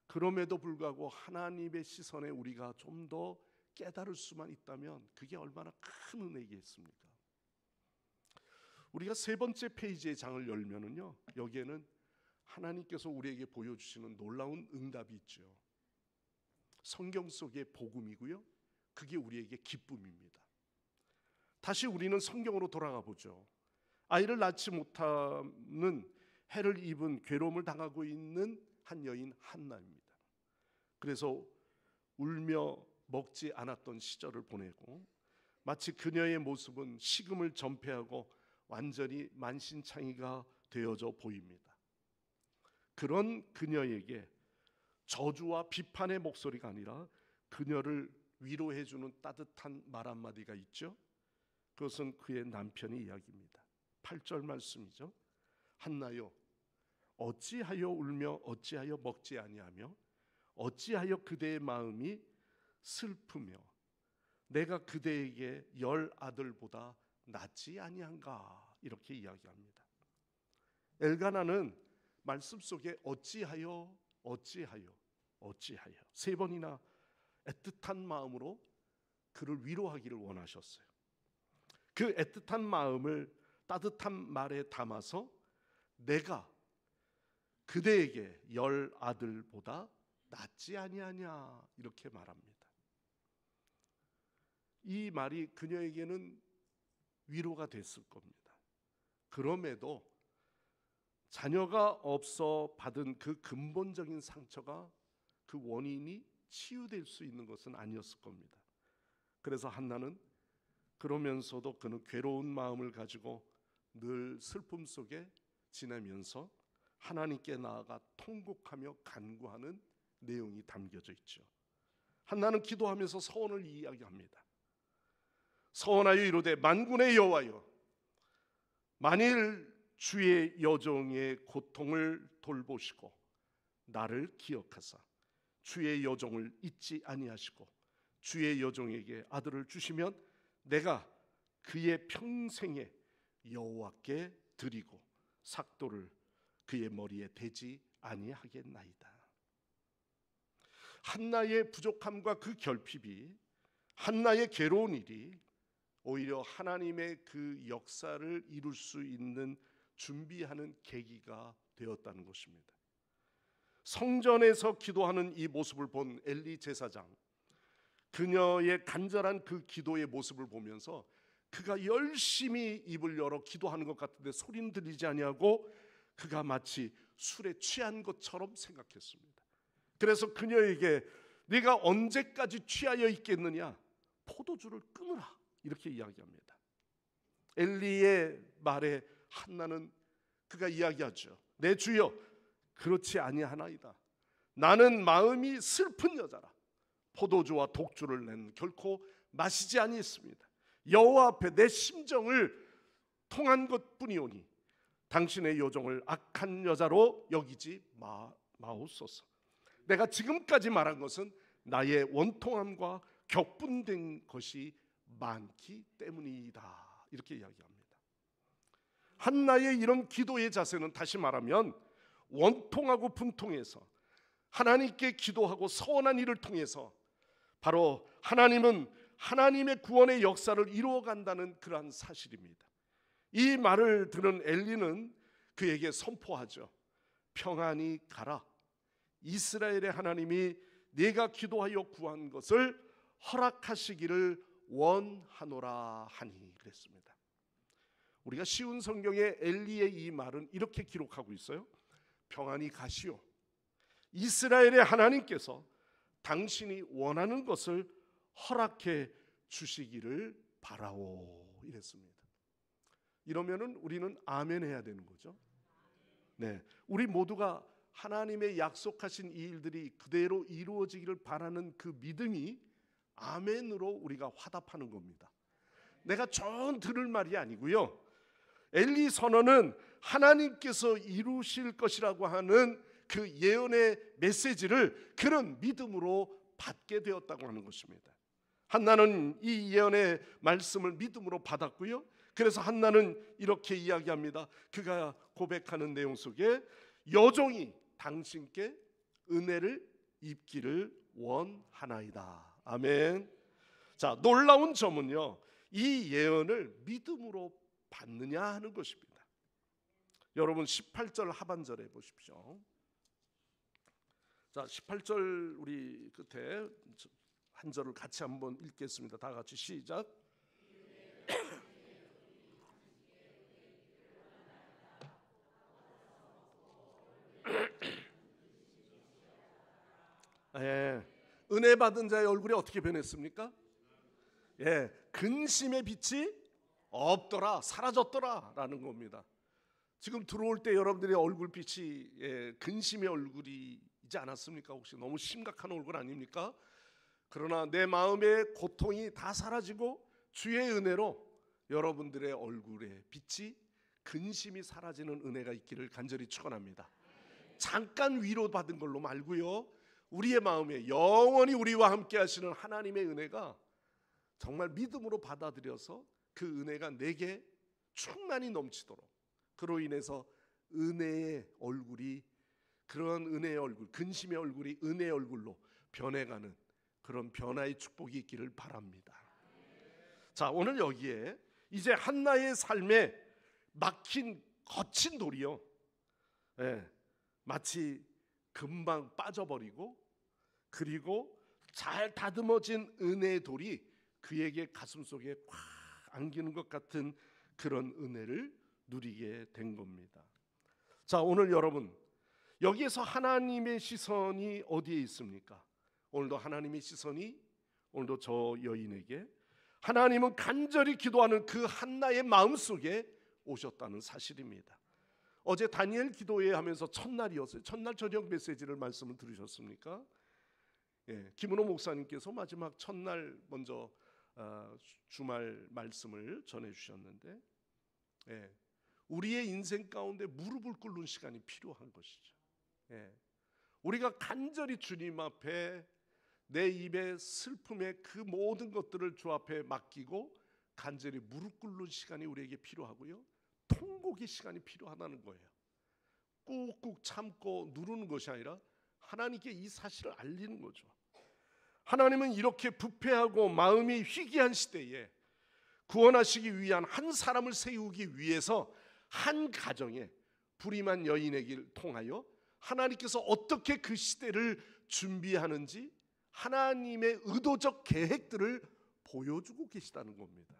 그럼에도 불구하고 하나님의 시선에 우리가 좀 더 깨달을 수만 있다면 그게 얼마나 큰 은혜겠습니까? 우리가 세 번째 페이지의 장을 열면은요, 여기에는 하나님께서 우리에게 보여주시는 놀라운 응답이 있죠. 성경 속의 복음이고요, 그게 우리에게 기쁨입니다. 다시 우리는 성경으로 돌아가 보죠. 아이를 낳지 못하는 해를 입은 괴로움을 당하고 있는 한 여인 한나입니다. 그래서 울며 먹지 않았던 시절을 보내고 마치 그녀의 모습은 식음을 전폐하고 완전히 만신창이가 되어져 보입니다. 그런 그녀에게 저주와 비판의 목소리가 아니라 그녀를 위로해주는 따뜻한 말 한마디가 있죠. 그것은 그의 남편의 이야기입니다. 8절 말씀이죠. 한나여, 어찌하여 울며 어찌하여 먹지 아니하며 어찌하여 그대의 마음이 슬프며 내가 그대에게 10 아들보다 낫지 아니한가, 이렇게 이야기합니다. 엘가나는 말씀 속에 어찌하여 어찌하여 어찌하여 세 번이나 애틋한 마음으로 그를 위로하기를 원하셨어요. 그 애틋한 마음을 따뜻한 말에 담아서 내가 그대에게 10 아들보다 낫지 아니하냐, 이렇게 말합니다. 이 말이 그녀에게는 위로가 됐을 겁니다. 그럼에도 자녀가 없어 받은 그 근본적인 상처가 그 원인이 치유될 수 있는 것은 아니었을 겁니다. 그래서 한나는 그러면서도 그는 괴로운 마음을 가지고 늘 슬픔 속에 지내면서 하나님께 나아가 통곡하며 간구하는 내용이 담겨져 있죠. 한나는 기도하면서 서원을 이야기합니다. 서원하여 이르되 만군의 여호와여, 만일 주의 여종의 고통을 돌보시고 나를 기억하사 주의 여종을 잊지 아니하시고 주의 여종에게 아들을 주시면 내가 그의 평생에 여호와께 드리고 삭도를 그의 머리에 대지 아니하겠나이다. 한나의 부족함과 그 결핍이, 한나의 괴로운 일이 오히려 하나님의 그 역사를 이룰 수 있는 준비하는 계기가 되었다는 것입니다. 성전에서 기도하는 이 모습을 본 엘리 제사장, 그녀의 간절한 그 기도의 모습을 보면서 그가 열심히 입을 열어 기도하는 것 같은데 소리는 들리지 아니하고 그가 마치 술에 취한 것처럼 생각했습니다. 그래서 그녀에게 네가 언제까지 취하여 있겠느냐, 포도주를 끊으라, 이렇게 이야기합니다. 엘리의 말에 한나는 그가 이야기하죠. 내 주여, 그렇지 아니하나이다. 나는 마음이 슬픈 여자라. 포도주와 독주를 낸 결코 마시지 아니했습니다. 여호와 앞에 내 심정을 통한 것뿐이오니 당신의 여종을 악한 여자로 여기지 마옵소서. 내가 지금까지 말한 것은 나의 원통함과 격분된 것이 많기 때문이다, 이렇게 이야기합니다. 한나의 이런 기도의 자세는 다시 말하면 원통하고 분통해서 하나님께 기도하고 서원한 일을 통해서 바로 하나님은 하나님의 구원의 역사를 이루어간다는 그러한 사실입니다. 이 말을 들은 엘리는 그에게 선포하죠. 평안히 가라. 이스라엘의 하나님이 네가 기도하여 구한 것을 허락하시기를 원하노라 하니, 그랬습니다. 우리가 쉬운 성경에 엘리의 이 말은 이렇게 기록하고 있어요. 평안히 가시오. 이스라엘의 하나님께서 당신이 원하는 것을 허락해 주시기를 바라오, 이랬습니다. 이러면은 우리는 아멘 해야 되는 거죠. 네, 우리 모두가 하나님의 약속하신 이 일들이 그대로 이루어지기를 바라는 그 믿음이 아멘으로 우리가 화답하는 겁니다. 내가 좀 들을 말이 아니고요. 엘리 선언은 하나님께서 이루실 것이라고 하는 그 예언의 메시지를 그런 믿음으로 받게 되었다고 하는 것입니다. 한나는 이 예언의 말씀을 믿음으로 받았고요. 그래서 한나는 이렇게 이야기합니다. 그가 고백하는 내용 속에 여종이 당신께 은혜를 입기를 원하나이다. 아멘. 자, 놀라운 점은요, 이 예언을 믿음으로 받느냐 하는 것입니다. 여러분 18절 하반절에 보십시오. 자, 18절 우리 끝에 한 절을 같이 한번 읽겠습니다. 다 같이 시작. 예, 은혜 받은 자의 얼굴이 어떻게 변했습니까? 예, 근심의 빛이 없더라, 사라졌더라 라는 겁니다. 지금 들어올 때 여러분들의 얼굴빛이 근심의 얼굴이지 않았습니까? 혹시 너무 심각한 얼굴 아닙니까? 그러나 내 마음의 고통이 다 사라지고 주의 은혜로 여러분들의 얼굴에 빛이, 근심이 사라지는 은혜가 있기를 간절히 축원합니다. 잠깐 위로받은 걸로 말고요, 우리의 마음에 영원히 우리와 함께 하시는 하나님의 은혜가 정말 믿음으로 받아들여서 그 은혜가 내게 충만히 넘치도록, 그로 인해서 은혜의 얼굴이, 그런 은혜의 얼굴, 근심의 얼굴이 은혜의 얼굴로 변해가는 그런 변화의 축복이 있기를 바랍니다. 자, 오늘 여기에 이제 한나의 삶에 막힌 거친 돌이요, 마치 금방 빠져버리고, 그리고 잘 다듬어진 은혜의 돌이 그에게 가슴속에 꽉 안기는 것 같은 그런 은혜를 누리게 된 겁니다. 자, 오늘 여러분 여기에서 하나님의 시선이 어디에 있습니까? 오늘도 하나님의 시선이 오늘도 저 여인에게, 하나님은 간절히 기도하는 그 한나의 마음속에 오셨다는 사실입니다. 어제 다니엘 기도회 하면서 첫날이었어요. 첫날 저녁 메시지를 말씀을 들으셨습니까? 김은호 목사님께서 마지막 첫날 먼저 주말 말씀을 전해주셨는데, 우리의 인생 가운데 무릎을 꿇는 시간이 필요한 것이죠. 우리가 간절히 주님 앞에 내 입의 슬픔의 그 모든 것들을 주 앞에 맡기고 간절히 무릎 꿇는 시간이 우리에게 필요하고요, 통곡의 시간이 필요하다는 거예요. 꾹꾹 참고 누르는 것이 아니라 하나님께 이 사실을 알리는 거죠. 하나님은 이렇게 부패하고 마음이 희귀한 시대에 구원하시기 위한 한 사람을 세우기 위해서 한 가정에 불임한 여인에게 통하여 하나님께서 어떻게 그 시대를 준비하는지 하나님의 의도적 계획들을 보여주고 계시다는 겁니다.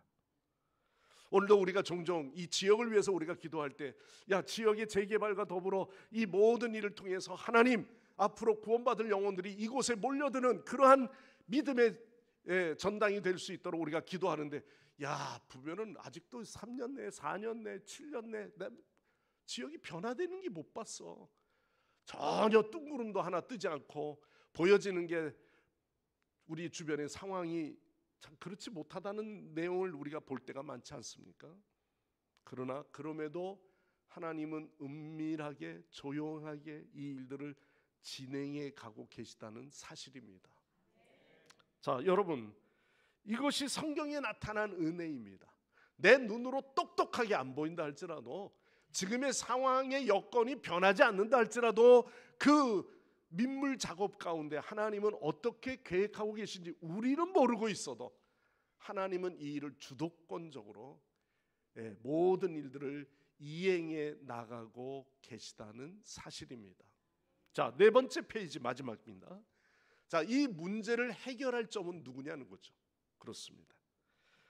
오늘도 우리가 종종 이 지역을 위해서 우리가 기도할 때, 지역의 재개발과 더불어 이 모든 일을 통해서 하나님 앞으로 구원받을 영혼들이 이곳에 몰려드는 그러한 믿음의 전당이 될 수 있도록 우리가 기도하는데, 보면은 아직도 3년 내, 4년 내, 7년 내 지역이 변화되는 게 못 봤어. 전혀 뜬구름도 하나 뜨지 않고 보여지는 게 우리 주변의 상황이 참 그렇지 못하다는 내용을 우리가 볼 때가 많지 않습니까? 그러나 그럼에도 하나님은 은밀하게 조용하게 이 일들을 진행해 가고 계시다는 사실입니다. 자, 여러분, 이것이 성경에 나타난 은혜입니다. 내 눈으로 똑똑하게 안 보인다 할지라도, 지금의 상황의 여건이 변하지 않는다 할지라도 그 민물 작업 가운데 하나님은 어떻게 계획하고 계신지 우리는 모르고 있어도 하나님은 이 일을 주도권적으로 모든 일들을 이행해 나가고 계시다는 사실입니다. 자, 네 번째 페이지 마지막입니다. 자, 이 문제를 해결할 점은 누구냐는 거죠. 그렇습니다.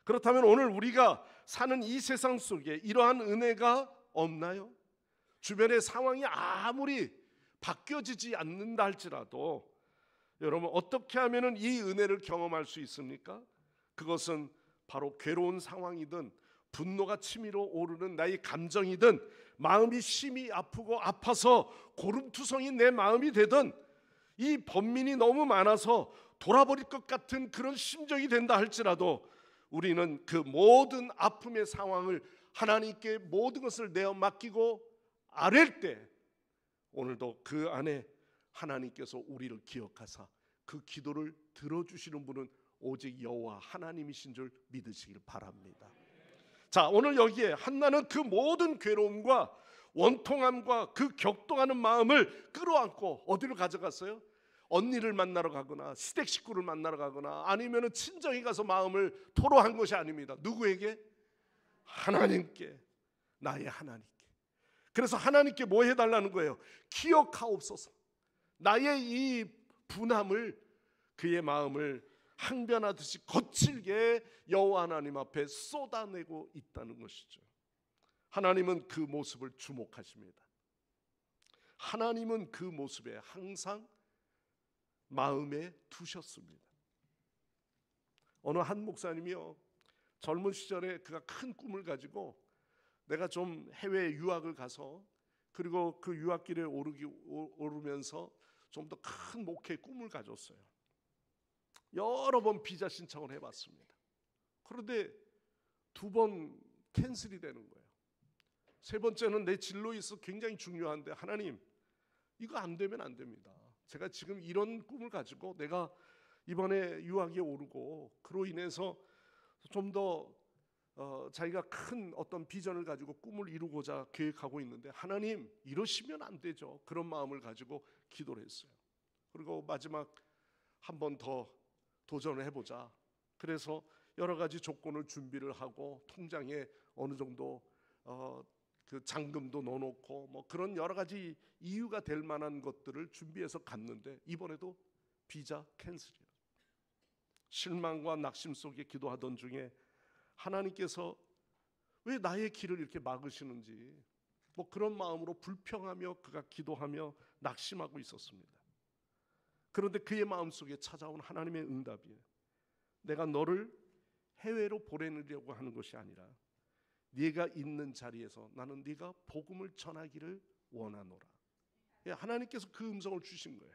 그렇다면 오늘 우리가 사는 이 세상 속에 이러한 은혜가 없나요? 주변의 상황이 아무리 바뀌어지지 않는다 할지라도 여러분, 어떻게 하면 이 은혜를 경험할 수 있습니까? 그것은 바로 괴로운 상황이든 분노가 치밀어 오르는 나의 감정이든 마음이 심히 아프고 아파서 고름투성인 내 마음이 되든 이 번민이 너무 많아서 돌아버릴 것 같은 그런 심정이 된다 할지라도 우리는 그 모든 아픔의 상황을 하나님께 모든 것을 내어 맡기고 아랠 때 오늘도 그 안에 하나님께서 우리를 기억하사 그 기도를 들어주시는 분은 오직 여호와 하나님이신 줄 믿으시길 바랍니다. 자, 오늘 여기에 한나는 그 모든 괴로움과 원통함과 그 격동하는 마음을 끌어안고 어디로 가져갔어요? 언니를 만나러 가거나 시댁 식구를 만나러 가거나 아니면 친정에 가서 마음을 토로한 것이 아닙니다. 누구에게? 하나님께, 나의 하나님께. 그래서 하나님께 뭐 해달라는 거예요? 기억하옵소서. 나의 이 분함을, 그의 마음을 항변하듯이 거칠게 여호와 하나님 앞에 쏟아내고 있다는 것이죠. 하나님은 그 모습을 주목하십니다. 하나님은 그 모습에 항상 마음에 두셨습니다. 어느 한 목사님이요, 젊은 시절에 그가 큰 꿈을 가지고 내가 좀 해외 유학을 가서 그리고 그 유학길에 오르면서 좀 더 큰 목회 꿈을 가졌어요. 여러 번 비자 신청을 해봤습니다. 그런데 2번 캔슬이 되는 거예요. 3번째는 내 진로에 있어 굉장히 중요한데 하나님, 이거 안 되면 안 됩니다. 제가 지금 이런 꿈을 가지고 내가 이번에 유학에 오르고 그로 인해서 좀 더 자기가 큰 어떤 비전을 가지고 꿈을 이루고자 계획하고 있는데 하나님, 이러시면 안 되죠. 그런 마음을 가지고 기도를 했어요. 그리고 마지막 한 번 더 도전을 해보자. 그래서 여러 가지 조건을 준비를 하고 통장에 어느 정도 그 잔금도 넣어놓고 뭐 그런 여러 가지 이유가 될 만한 것들을 준비해서 갔는데 이번에도 비자 캔슬이에요. 실망과 낙심 속에 기도하던 중에 하나님께서 왜 나의 길을 이렇게 막으시는지 뭐 그런 마음으로 불평하며 그가 기도하며 낙심하고 있었습니다. 그런데 그의 마음속에 찾아온 하나님의 응답이에요. 내가 너를 해외로 보내려고 하는 것이 아니라 네가 있는 자리에서 나는 네가 복음을 전하기를 원하노라. 하나님께서 그 음성을 주신 거예요.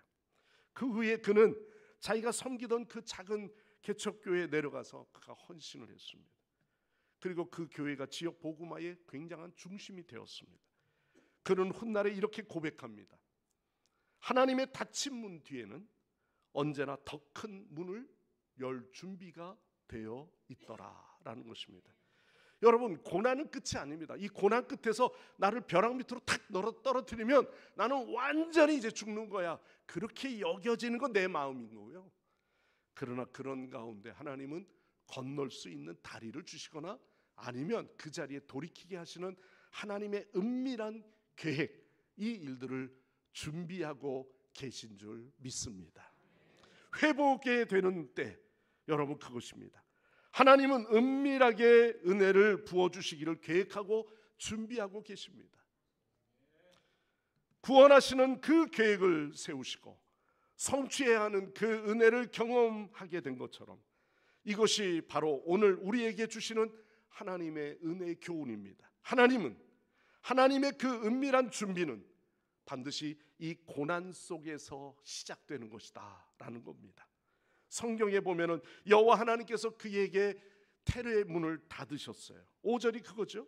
그 후에 그는 자기가 섬기던 그 작은 개척교회에 내려가서 그가 헌신을 했습니다. 그리고 그 교회가 지역 복음화의 굉장한 중심이 되었습니다. 그는 훗날에 이렇게 고백합니다. 하나님의 닫힌 문 뒤에는 언제나 더 큰 문을 열 준비가 되어 있더라라는 것입니다. 여러분, 고난은 끝이 아닙니다. 이 고난 끝에서 나를 벼랑 밑으로 탁 떨어뜨리면 나는 완전히 이제 죽는 거야, 그렇게 여겨지는 건 내 마음인 거고요. 그러나 그런 가운데 하나님은 건널 수 있는 다리를 주시거나 아니면 그 자리에 돌이키게 하시는 하나님의 은밀한 계획, 이 일들을 준비하고 계신 줄 믿습니다. 회복이 되는 때, 여러분, 그것입니다. 하나님은 은밀하게 은혜를 부어주시기를 계획하고 준비하고 계십니다. 구원하시는 그 계획을 세우시고 성취해야 하는 그 은혜를 경험하게 된 것처럼 이것이 바로 오늘 우리에게 주시는 하나님의 은혜의 교훈입니다. 하나님의 그 은밀한 준비는 반드시 이 고난 속에서 시작되는 것이다 라는 겁니다. 성경에 보면은 여호와 하나님께서 그에게 테르의 문을 닫으셨어요. 5절이 그거죠.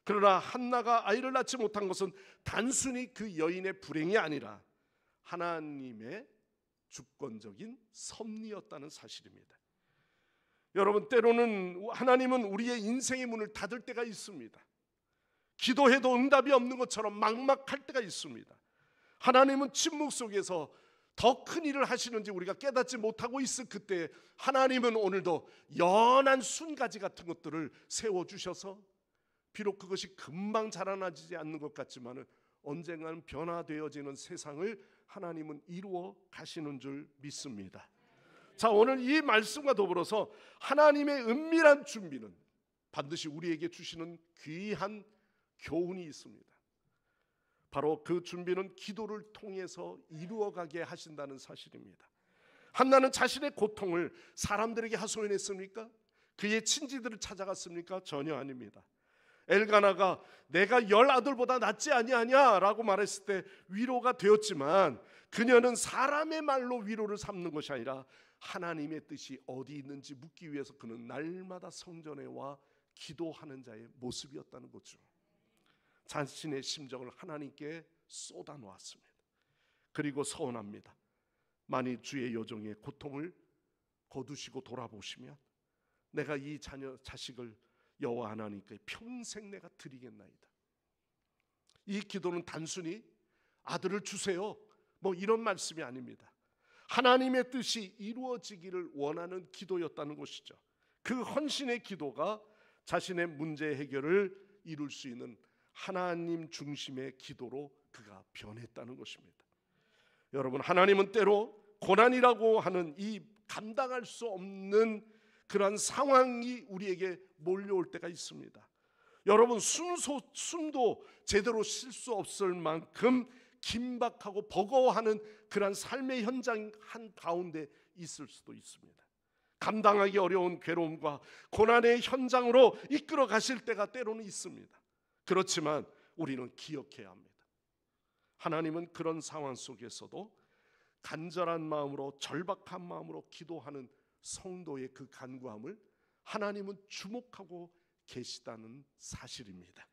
그러나 한나가 아이를 낳지 못한 것은 단순히 그 여인의 불행이 아니라 하나님의 주권적인 섭리였다는 사실입니다. 여러분, 때로는 하나님은 우리의 인생의 문을 닫을 때가 있습니다. 기도해도 응답이 없는 것처럼 막막할 때가 있습니다. 하나님은 침묵 속에서 더 큰 일을 하시는지 우리가 깨닫지 못하고 있을 그때 하나님은 오늘도 연한 순가지 같은 것들을 세워주셔서 비록 그것이 금방 자라나지 않는 것 같지만 언젠가는 변화되어지는 세상을 하나님은 이루어 가시는 줄 믿습니다. 자, 오늘 이 말씀과 더불어서 하나님의 은밀한 준비는 반드시 우리에게 주시는 귀한 교훈이 있습니다. 바로 그 준비는 기도를 통해서 이루어가게 하신다는 사실입니다. 한나는 자신의 고통을 사람들에게 하소연했습니까? 그의 친지들을 찾아갔습니까? 전혀 아닙니다. 엘가나가 내가 10 아들보다 낫지 아니하냐 라고 말했을 때 위로가 되었지만 그녀는 사람의 말로 위로를 삼는 것이 아니라 하나님의 뜻이 어디 있는지 묻기 위해서 그는 날마다 성전에 와 기도하는 자의 모습이었다는 거죠. 자신의 심정을 하나님께 쏟아 놓았습니다. 그리고 서원합니다. 만일 주의 여종의 고통을 거두시고 돌아보시면 내가 이 자식을 여호와 하나님께 평생 내가 드리겠나이다. 이 기도는 단순히 아들을 주세요 뭐 이런 말씀이 아닙니다. 하나님의 뜻이 이루어지기를 원하는 기도였다는 것이죠. 그 헌신의 기도가 자신의 문제 해결을 이룰 수 있는 하나님 중심의 기도로 그가 변했다는 것입니다. 여러분, 하나님은 때로 고난이라고 하는 이 감당할 수 없는 그러한 상황이 우리에게 몰려올 때가 있습니다. 여러분, 숨도 제대로 쉴 수 없을 만큼 긴박하고 버거워하는 그러한 삶의 현장 한가운데 있을 수도 있습니다. 감당하기 어려운 괴로움과 고난의 현장으로 이끌어 가실 때가 때로는 있습니다. 그렇지만 우리는 기억해야 합니다. 하나님은 그런 상황 속에서도 간절한 마음으로, 절박한 마음으로 기도하는 성도의 그 간구함을 하나님은 주목하고 계시다는 사실입니다.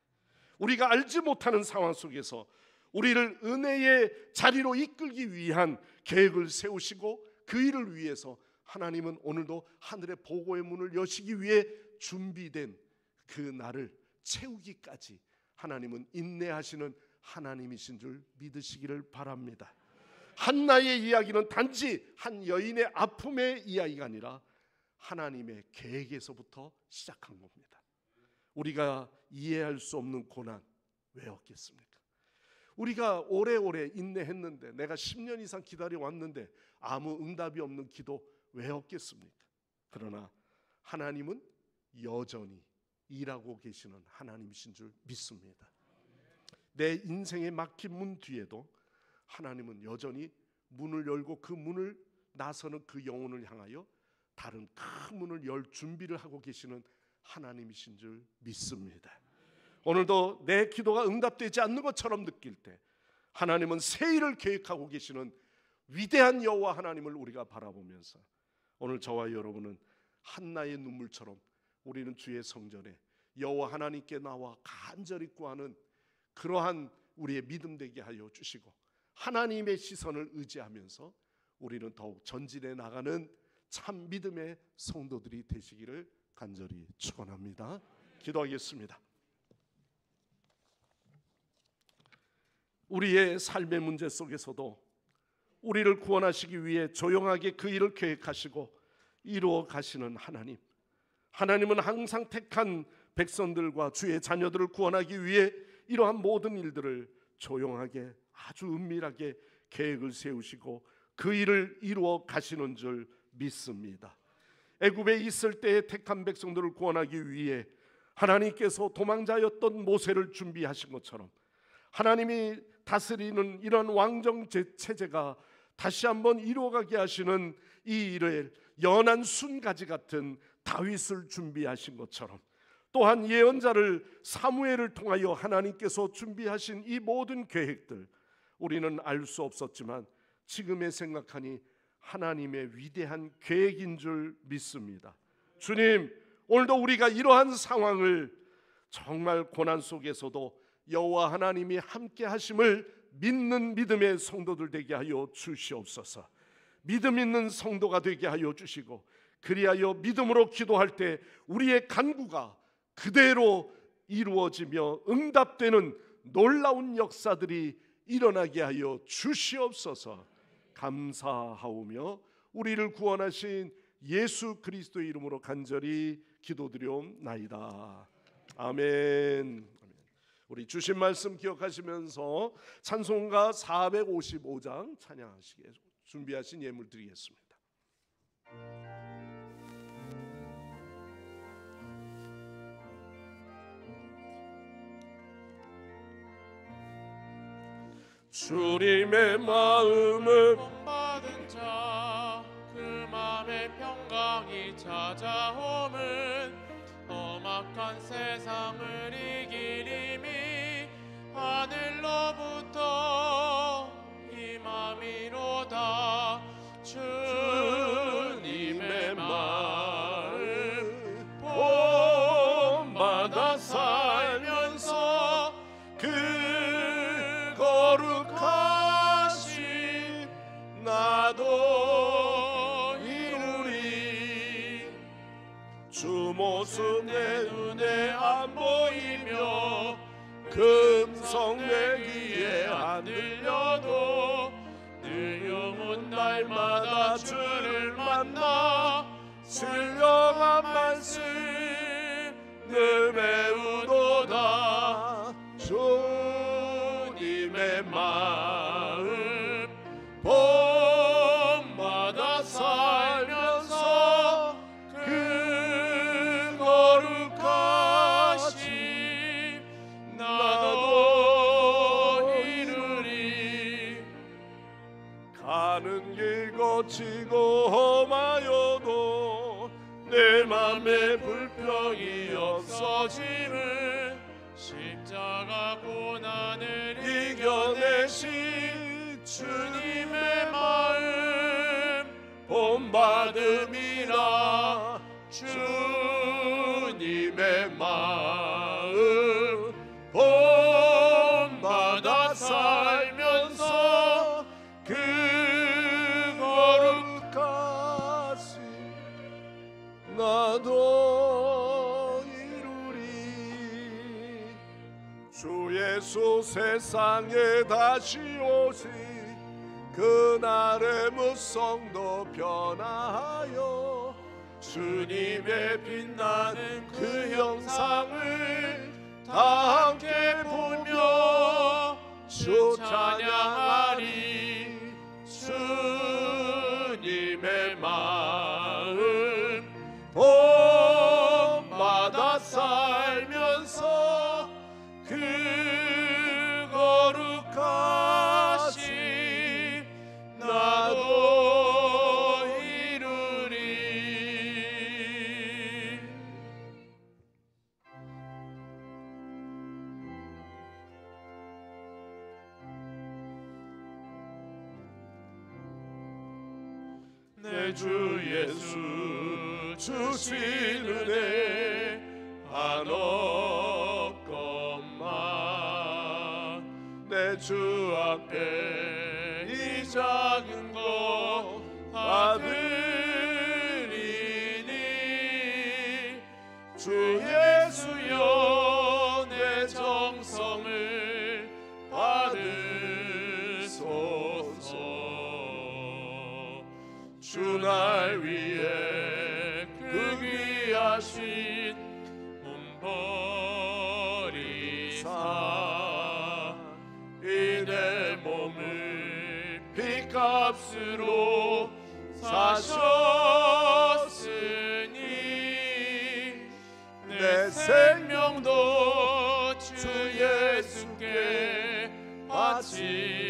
우리가 알지 못하는 상황 속에서 우리를 은혜의 자리로 이끌기 위한 계획을 세우시고 그 일을 위해서 하나님은 오늘도 하늘의 보고의 문을 여시기 위해 준비된 그 날을 채우기까지 하나님은 인내하시는 하나님이신 줄 믿으시기를 바랍니다. 한나의 이야기는 단지 한 여인의 아픔의 이야기가 아니라 하나님의 계획에서부터 시작한 겁니다. 우리가 이해할 수 없는 고난 왜 없겠습니까? 우리가 오래오래 인내했는데, 내가 10년 이상 기다려왔는데 아무 응답이 없는 기도 왜 없겠습니까? 그러나 하나님은 여전히 일하고 계시는 하나님이신 줄 믿습니다. 내 인생의 막힌 문 뒤에도 하나님은 여전히 문을 열고 그 문을 나서는 그 영혼을 향하여 다른 큰 문을 열 준비를 하고 계시는 하나님이신 줄 믿습니다. 오늘도 내 기도가 응답되지 않는 것처럼 느낄 때 하나님은 새 일을 계획하고 계시는 위대한 여호와 하나님을 우리가 바라보면서 오늘 저와 여러분은 한나의 눈물처럼 우리는 주의 성전에 여호와 하나님께 나와 간절히 구하는 그러한 우리의 믿음 되게 하여 주시고 하나님의 시선을 의지하면서 우리는 더욱 전진해 나가는 참 믿음의 성도들이 되시기를 간절히 축원합니다. 기도하겠습니다. 우리의 삶의 문제 속에서도 우리를 구원하시기 위해 조용하게 그 일을 계획하시고 이루어 가시는 하나님, 하나님은 항상 택한 백성들과 주의 자녀들을 구원하기 위해 이러한 모든 일들을 조용하게 아주 은밀하게 계획을 세우시고 그 일을 이루어 가시는 줄 믿습니다. 애굽에 있을 때에 택한 백성들을 구원하기 위해 하나님께서 도망자였던 모세를 준비하신 것처럼 하나님이 다스리는 이런 왕정 체제가 다시 한번 이루어가게 하시는 이 일을 연한 순가지 같은 다윗을 준비하신 것처럼 또한 예언자를 사무엘을 통하여 하나님께서 준비하신 이 모든 계획들 우리는 알 수 없었지만 지금에 생각하니 하나님의 위대한 계획인 줄 믿습니다. 주님, 오늘도 우리가 이러한 상황을 정말 고난 속에서도 여호와 하나님이 함께 하심을 믿는 믿음의 성도들 되게 하여 주시옵소서. 믿음 있는 성도가 되게 하여 주시고 그리하여 믿음으로 기도할 때 우리의 간구가 그대로 이루어지며 응답되는 놀라운 역사들이 일어나게 하여 주시옵소서. 감사하오며 우리를 구원하신 예수 그리스도의 이름으로 간절히 기도드리옵나이다. 아멘. 우리 주신 말씀 기억하시면서 찬송가 455장 찬양하시게 준비하신 예물 드리겠습니다. 주님의 마음을 본받은 자, 그 마음의 평강이 찾아오면 험악한 세상을 이길 힘이 하늘로부터 임함이로다. 주님의 마음 본받아 살면서 그 거룩하신 나도 이루리. 주 모습 내 눈에 안 보이며 금성 내 귀에 안 들려도 내 영혼 날마다 주를 만나 신령한 말씀 늘 배우도다. 주님의 마음 본받아 살면서 그 거룩하신 나도 이루리. 가는 길 거치고 험하여도 내 맘에 불평이 없어지는 십자가 고난을 이겨내신 주님의 마음 본받음이라. 주님의 마음 본받아 살면서 그 거룩하신 나도 이루리. 주 예수 세상에 다시 오시 그날의 무성도 변화하여 주님의 빛나는 그 형상을 다 함께 보며 주 찬양하리. 주님의 마음 본받아 살 내 주 예수 주신 은혜 한없건만 내 주 앞에 이 작은 것 받으리니 주 예수여 내 정성을 받으소서. 주 날 위해 그 귀하신 몸 버리사 이 내 몸을 핏값으로 사셨으니 내 생명도 주 예수께 바칩니다.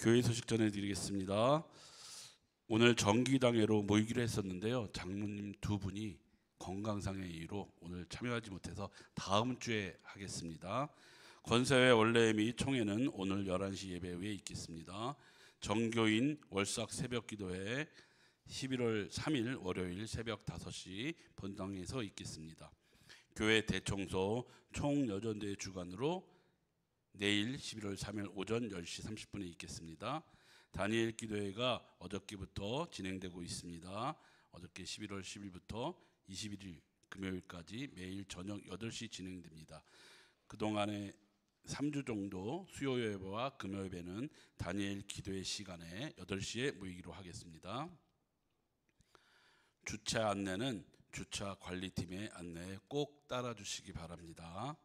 교회 소식 전해드리겠습니다. 오늘 정기당회로 모이기로 했었는데요. 장로님 두 분이 건강상의 이유로 오늘 참여하지 못해서 다음 주에 하겠습니다. 권사회 원래 및 총회는 오늘 11시 예배 후에 있겠습니다. 정교인 월삭 새벽기도회 11월 3일 월요일 새벽 5시 본당에서 있겠습니다. 교회 대청소 총여전대회 주관으로 내일 11월 3일 오전 10시 30분에 있겠습니다. 다니엘 기도회가 어저께부터 진행되고 있습니다. 어저께 11월 10일부터 21일 금요일까지 매일 저녁 8시 진행됩니다. 그동안에 3주 정도 수요 예배와 금요 예배는 다니엘 기도회 시간에 8시에 모이기로 하겠습니다. 주차 안내는 주차 관리팀의 안내에 꼭 따라주시기 바랍니다.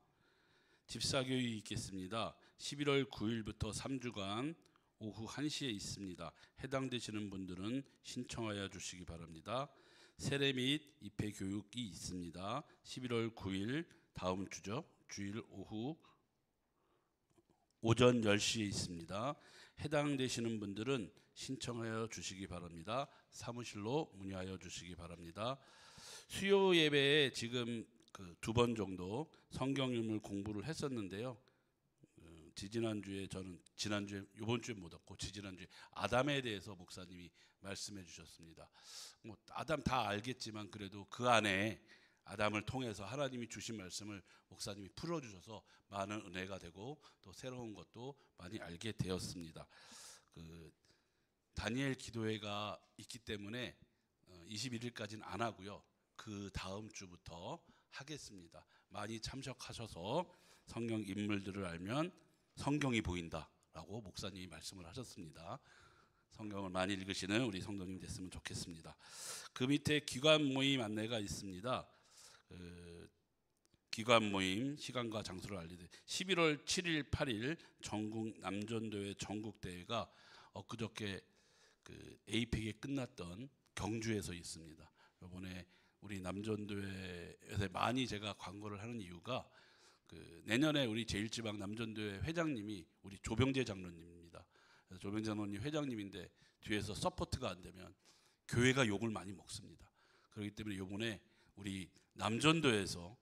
집사교육이 있겠습니다. 11월 9일부터 3주간 오후 1시에 있습니다. 해당되시는 분들은 신청하여 주시기 바랍니다. 세례 및 입회 교육이 있습니다. 11월 9일 다음 주죠. 주일 오전 10시에 있습니다. 해당되시는 분들은 신청하여 주시기 바랍니다. 사무실로 문의하여 주시기 바랍니다. 수요 예배에 지금 두 번 정도 성경님을 공부를 했었는데요. 지지난주에 저는 지난주에 이번 주에 못 왔고 지지난주에 아담에 대해서 목사님이 말씀해 주셨습니다. 뭐 아담 다 알겠지만 그래도 그 안에 아담을 통해서 하나님이 주신 말씀을 목사님이 풀어주셔서 많은 은혜가 되고 또 새로운 것도 많이 알게 되었습니다. 다니엘 기도회가 있기 때문에 21일까지는 안 하고요. 그 다음 주부터 하겠습니다. 많이 참석하셔서 성경 인물들을 알면 성경이 보인다라고 목사님이 말씀을 하셨습니다. 성경을 많이 읽으시는 우리 성도님 됐으면 좋겠습니다. 그 밑에 기관 모임 안내가 있습니다. 기관 모임 시간과 장소를 알려드립니다. 11월 7일, 8일 전국 남전도회 전국대회가 엊그저께 에이펙이 끝났던 경주에서 있습니다. 이번에 우리 남전도회에서 많이 제가 광고를 하는 이유가 내년에 우리 제1지방 남전도회 회장님이 우리 조병재 장로님입니다. 그래서 조병재 장로님 회장님인데 뒤에서 서포트가 안 되면 교회가 욕을 많이 먹습니다. 그렇기 때문에 이번에 우리 남전도에서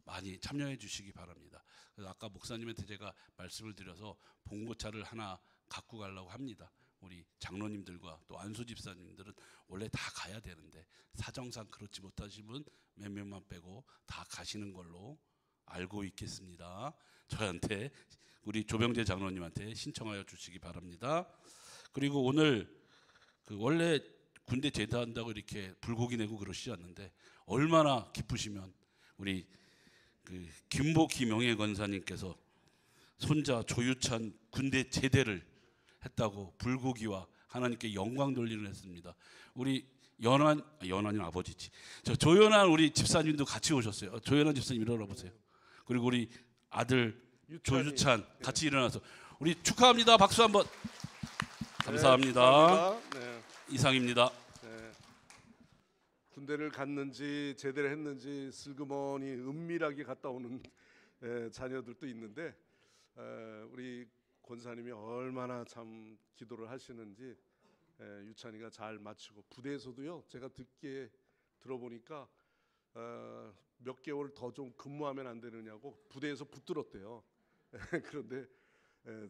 많이 참여해 주시기 바랍니다. 그래서 아까 목사님한테 제가 말씀을 드려서 봉고차를 하나 갖고 가려고 합니다. 우리 장로님들과 또 안수 집사님들은 원래 다 가야 되는데 사정상 그렇지 못하신 분 몇 명만 빼고 다 가시는 걸로 알고 있겠습니다. 저한테 우리 조병재 장로님한테 신청하여 주시기 바랍니다. 그리고 오늘 원래 군대 제대한다고 이렇게 불고기 내고 그러시지 않는데 얼마나 기쁘시면 우리 김복희 명예권사님께서 손자 조유찬 군대 제대를 했다고 불고기와 하나님께 영광 돌리는 했습니다. 우리 연환이 아버지지. 조연한 우리 집사님도 같이 오셨어요. 조연한 집사님 일어나 보세요. 그리고 우리 아들 조유찬 같이 일어나서 우리 축하합니다. 박수 한번. 감사합니다. 네. 이상입니다. 네. 군대를 갔는지 제대로 했는지 슬그머니 은밀하게 갔다 오는 자녀들도 있는데 우리 권사님이 얼마나 참 기도를 하시는지 유찬이가 잘 마치고 부대에서도요. 제가 들어보니까 몇 개월 더 좀 근무하면 안 되느냐고 부대에서 붙들었대요. 그런데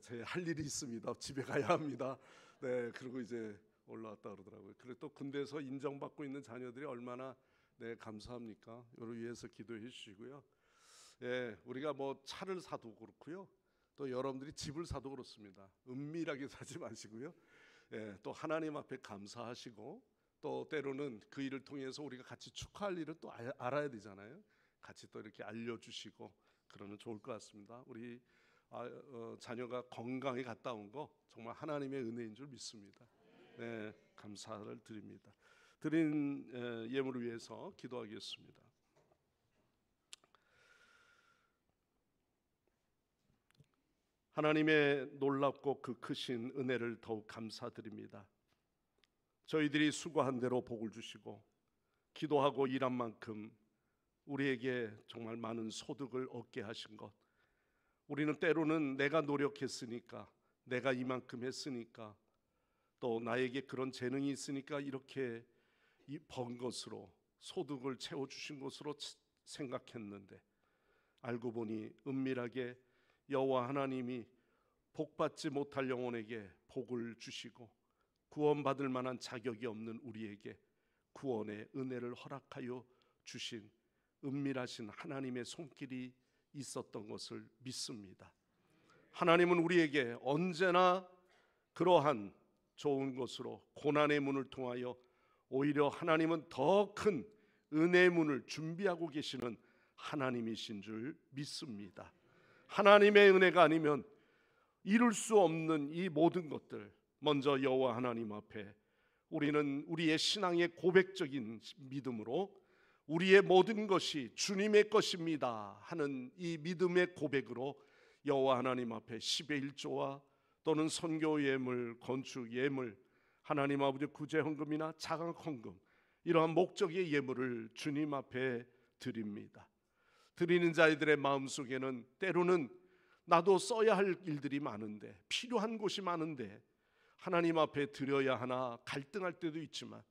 제 할 일이 있습니다. 집에 가야 합니다. 네, 그리고 이제 올라왔다 그러더라고요. 그리고 또 군대에서 인정받고 있는 자녀들이 얼마나 감사합니까? 이를 위해서 기도해 주시고요. 우리가 뭐 차를 사도 그렇고요. 또 여러분들이 집을 사도 그렇습니다. 은밀하게 사지 마시고요. 또 하나님 앞에 감사하시고 또 때로는 그 일을 통해서 우리가 같이 축하할 일을 또 알아야 되잖아요. 같이 또 이렇게 알려주시고 그러면 좋을 것 같습니다. 우리 자녀가 건강히 갔다 온 거 정말 하나님의 은혜인 줄 믿습니다. 감사를 드립니다. 드린 예물을 위해서 기도하겠습니다. 하나님의 놀랍고 그 크신 은혜를 더욱 감사드립니다. 저희들이 수고한 대로 복을 주시고 기도하고 일한 만큼 우리에게 정말 많은 소득을 얻게 하신 것, 우리는 때로는 내가 노력했으니까, 내가 이만큼 했으니까, 또 나에게 그런 재능이 있으니까 이렇게 번 것으로 소득을 채워주신 것으로 생각했는데 알고 보니 은밀하게 여호와 하나님이 복받지 못할 영혼에게 복을 주시고 구원받을 만한 자격이 없는 우리에게 구원의 은혜를 허락하여 주신 은밀하신 하나님의 손길이 있었던 것을 믿습니다. 하나님은 우리에게 언제나 그러한 좋은 것으로 고난의 문을 통하여 오히려 하나님은 더 큰 은혜의 문을 준비하고 계시는 하나님이신 줄 믿습니다. 하나님의 은혜가 아니면 이룰 수 없는 이 모든 것들, 먼저 여호와 하나님 앞에 우리는 우리의 신앙의 고백적인 믿음으로 우리의 모든 것이 주님의 것입니다 하는 이 믿음의 고백으로 여호와 하나님 앞에 10의 1조와 또는 선교 예물, 건축 예물, 하나님 아버지 구제 헌금이나 자각 헌금, 이러한 목적의 예물을 주님 앞에 드립니다. 드리는 자들의 마음속에는 때로는 나도 써야 할 일들이 많은데, 필요한 곳이 많은데 하나님 앞에 드려야 하나 갈등할 때도 있지만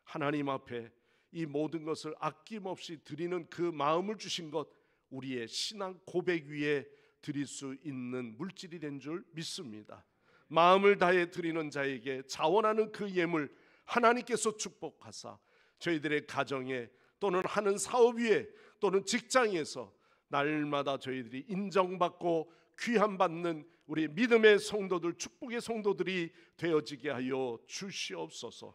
하나님 앞에 이 모든 것을 아낌없이 드리는 그 마음을 주신 것, 우리의 신앙 고백 위에 드릴 수 있는 물질이 된 줄 믿습니다. 마음을 다해 드리는 자에게 자원하는 그 예물 하나님께서 축복하사 저희들의 가정에 또는 하는 사업 위에 또는 직장에서 날마다 저희들이 인정받고 귀함받는 우리 믿음의 성도들, 축복의 성도들이 되어지게 하여 주시옵소서.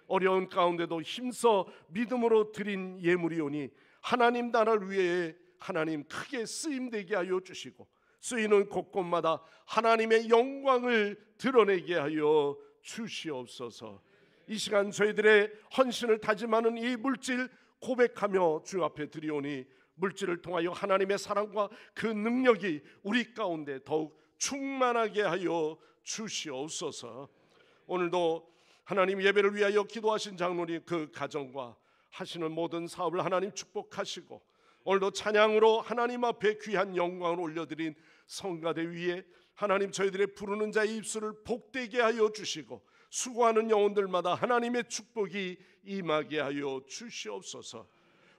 어려운 가운데도 힘써 믿음으로 드린 예물이오니 하나님 나라를 위해 하나님 크게 쓰임되게 하여 주시고 쓰이는 곳곳마다 하나님의 영광을 드러내게 하여 주시옵소서. 이 시간 저희들의 헌신을 다짐하는 이 물질 고백하며 주 앞에 드리오니 물질을 통하여 하나님의 사랑과 그 능력이 우리 가운데 더욱 충만하게 하여 주시옵소서. 오늘도 하나님 예배를 위하여 기도하신 장로님 그 가정과 하시는 모든 사업을 하나님 축복하시고 오늘도 찬양으로 하나님 앞에 귀한 영광을 올려드린 성가대 위에 하나님 저희들의 부르는 자의 입술을 복되게 하여 주시고 수고하는 영혼들마다 하나님의 축복이 임하게 하여 주시옵소서.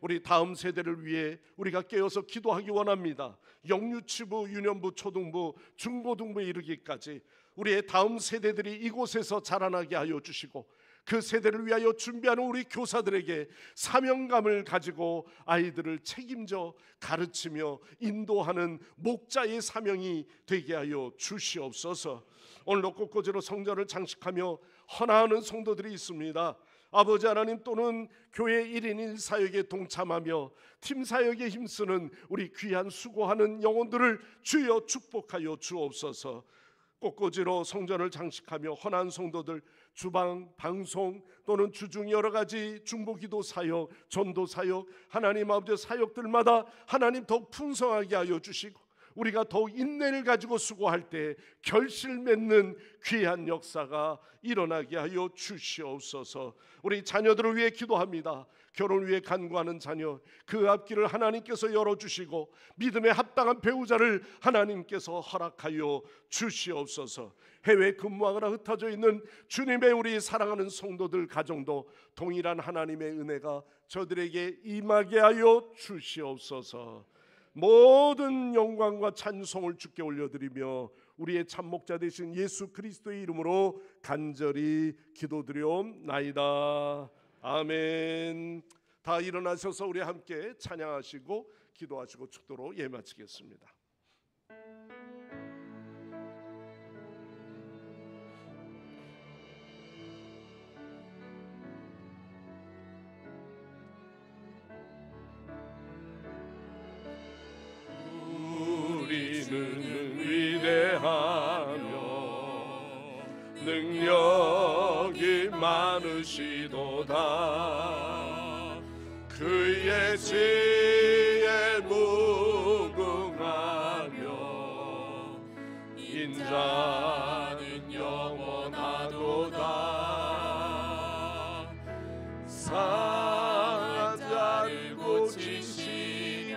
우리 다음 세대를 위해 우리가 깨어서 기도하기 원합니다. 영유치부, 유년부, 초등부, 중고등부에 이르기까지 우리의 다음 세대들이 이곳에서 자라나게 하여 주시고 그 세대를 위하여 준비하는 우리 교사들에게 사명감을 가지고 아이들을 책임져 가르치며 인도하는 목자의 사명이 되게 하여 주시옵소서. 오늘도 꽃꽂이로 성전을 장식하며 헌화하는 성도들이 있습니다. 아버지 하나님, 또는 교회 1인 1사역에 동참하며 팀 사역에 힘쓰는 우리 귀한 수고하는 영혼들을 주여 축복하여 주옵소서. 꽃꽂이로 성전을 장식하며 헌한 성도들, 주방, 방송 또는 주중 여러 가지 중보기도 사역, 전도 사역, 하나님 아버지 사역들마다 하나님 더욱 풍성하게 하여 주시고 우리가 더욱 인내를 가지고 수고할 때 결실 맺는 귀한 역사가 일어나게 하여 주시옵소서. 우리 자녀들을 위해 기도합니다. 결혼을 위해 간구하는 자녀, 그 앞길을 하나님께서 열어주시고 믿음에 합당한 배우자를 하나님께서 허락하여 주시옵소서. 해외 근무하거나 흩어져 있는 주님의 우리 사랑하는 성도들 가정도 동일한 하나님의 은혜가 저들에게 임하게 하여 주시옵소서. 모든 영광과 찬송을 주께 올려드리며 우리의 참목자 되신 예수 그리스도의 이름으로 간절히 기도드리옵나이다. 아멘. 다 일어나셔서 우리 함께 찬양하시고 기도하시고 축도로 예마치겠습니다. 우리는 위대하며 능력이 많으시도다. 그의 지혜 무궁하며 인자는 영원하도다. 상한 자를 고치시며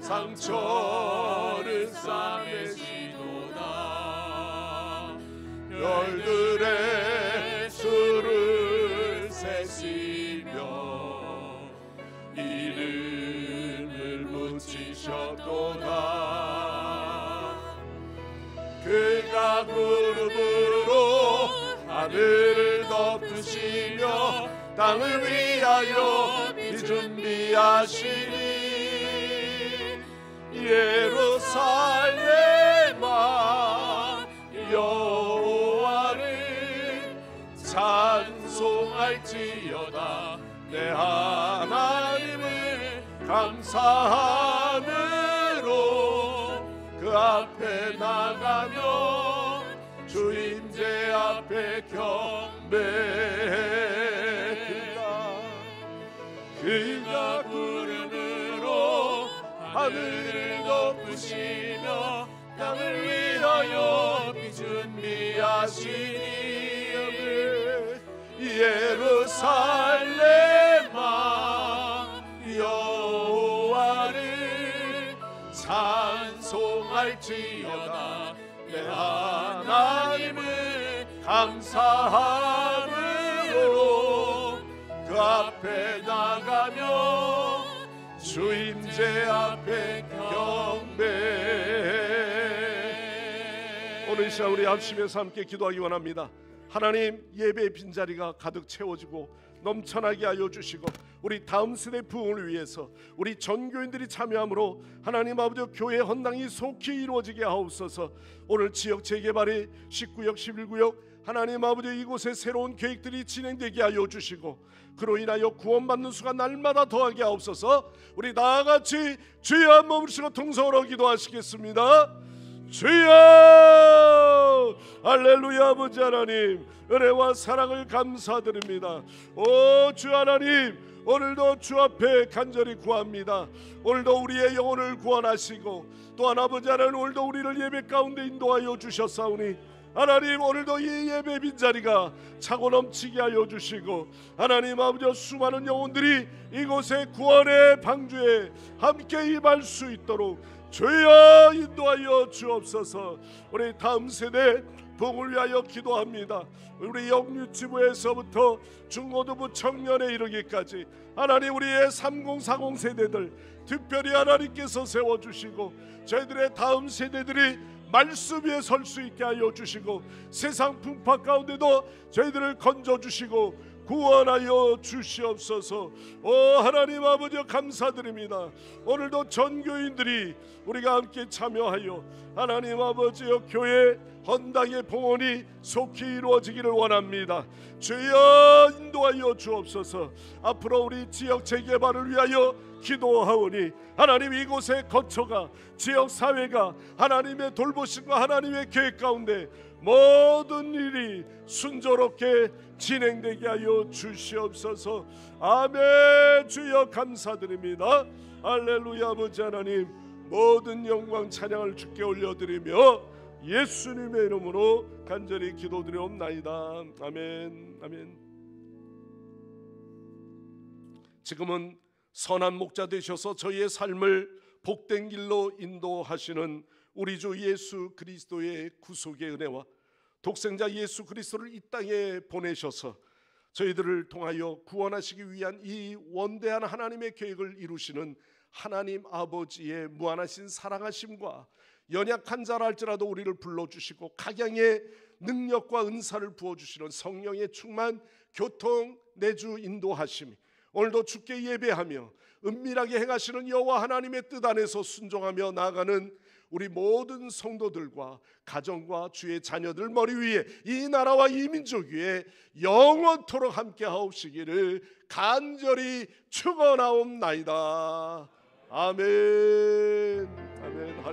상처를 싸매시도다. 별들의 수를 세시며 이름을 붙이셨도다. 그가 구름으로 하늘을 덮으시며 땅을 위하여 비준비하시니 예루살렘아 여호와를 찬송할지어다. 내 하나님을 감사함으로 그 앞에 나가며 주임제 앞에 경배하리라. 그가 구름으로 하늘을 덮으시며 땅을 위하여 비준비하시니 예루살렘아 여호와를 찬송할지어다. 내 하나님을 감사함으로 그 앞에 나가며 주임제 앞에 경배. 오늘 시간 우리 합심해서 함께 기도하기 원합니다. 하나님, 예배의 빈자리가 가득 채워지고 넘쳐나게 하여 주시고 우리 다음 세대 부흥을 위해서 우리 전교인들이 참여함으로 하나님 아버지 교회 헌당이 속히 이루어지게 하옵소서. 오늘 지역 재개발이 19역 11구역 하나님 아버지 이곳에 새로운 계획들이 진행되게 하여 주시고 그로 인하여 구원받는 수가 날마다 더하게 하옵소서. 우리 다같이 주여 한 몸을 쓰고 통성으로 기도하시겠습니다. 주여, 할렐루야. 아버지 하나님, 은혜와 사랑을 감사드립니다. 오 주 하나님, 오늘도 주 앞에 간절히 구합니다. 오늘도 우리의 영혼을 구원하시고 또한 아버지 하나님, 오늘도 우리를 예배 가운데 인도하여 주셨사오니 하나님, 오늘도 이 예배 빈자리가 차고 넘치게 하여 주시고 하나님 아버지, 수많은 영혼들이 이곳에 구원의 방주에 함께 임할 수 있도록 주여 인도하여 주옵소서. 우리 다음 세대 부흥을 위하여 기도합니다. 우리 영유치부에서부터 중고등부 청년에 이르기까지 하나님, 우리의 3040 세대들 특별히 하나님께서 세워주시고 저희들의 다음 세대들이 말씀 위에 설 수 있게 하여 주시고 세상 풍파 가운데도 저희들을 건져주시고 구원하여 주시옵소서. 오 하나님 아버지, 감사드립니다. 오늘도 전교인들이 우리가 함께 참여하여 하나님 아버지여 교회 헌당의 봉헌이 속히 이루어지기를 원합니다. 주여 인도하여 주옵소서. 앞으로 우리 지역 재개발을 위하여 기도하오니 하나님, 이곳에 거처가 지역사회가 하나님의 돌보심과 하나님의 계획 가운데 모든 일이 순조롭게 진행되게 하여 주시옵소서. 아멘. 주여 감사드립니다. 할렐루야. 아버지 하나님, 모든 영광 찬양을 주께 올려드리며 예수님의 이름으로 간절히 기도드리옵나이다. 아멘. 아멘. 지금은 선한 목자 되셔서 저희의 삶을 복된 길로 인도하시는 우리 주 예수 그리스도의 구속의 은혜와 독생자 예수 그리스도를 이 땅에 보내셔서 저희들을 통하여 구원하시기 위한 이 원대한 하나님의 계획을 이루시는 하나님 아버지의 무한하신 사랑하심과 연약한 자라 할지라도 우리를 불러주시고 각양의 능력과 은사를 부어주시는 성령의 충만 교통 내주 인도하심이 오늘도 주께 예배하며 은밀하게 행하시는 여호와 하나님의 뜻 안에서 순종하며 나아가는 우리 모든 성도들과 가정과 주의 자녀들 머리 위에 이 나라와 이 민족 위에 영원토록 함께 하옵시기를 간절히 축원하옵나이다. 아멘. 아멘.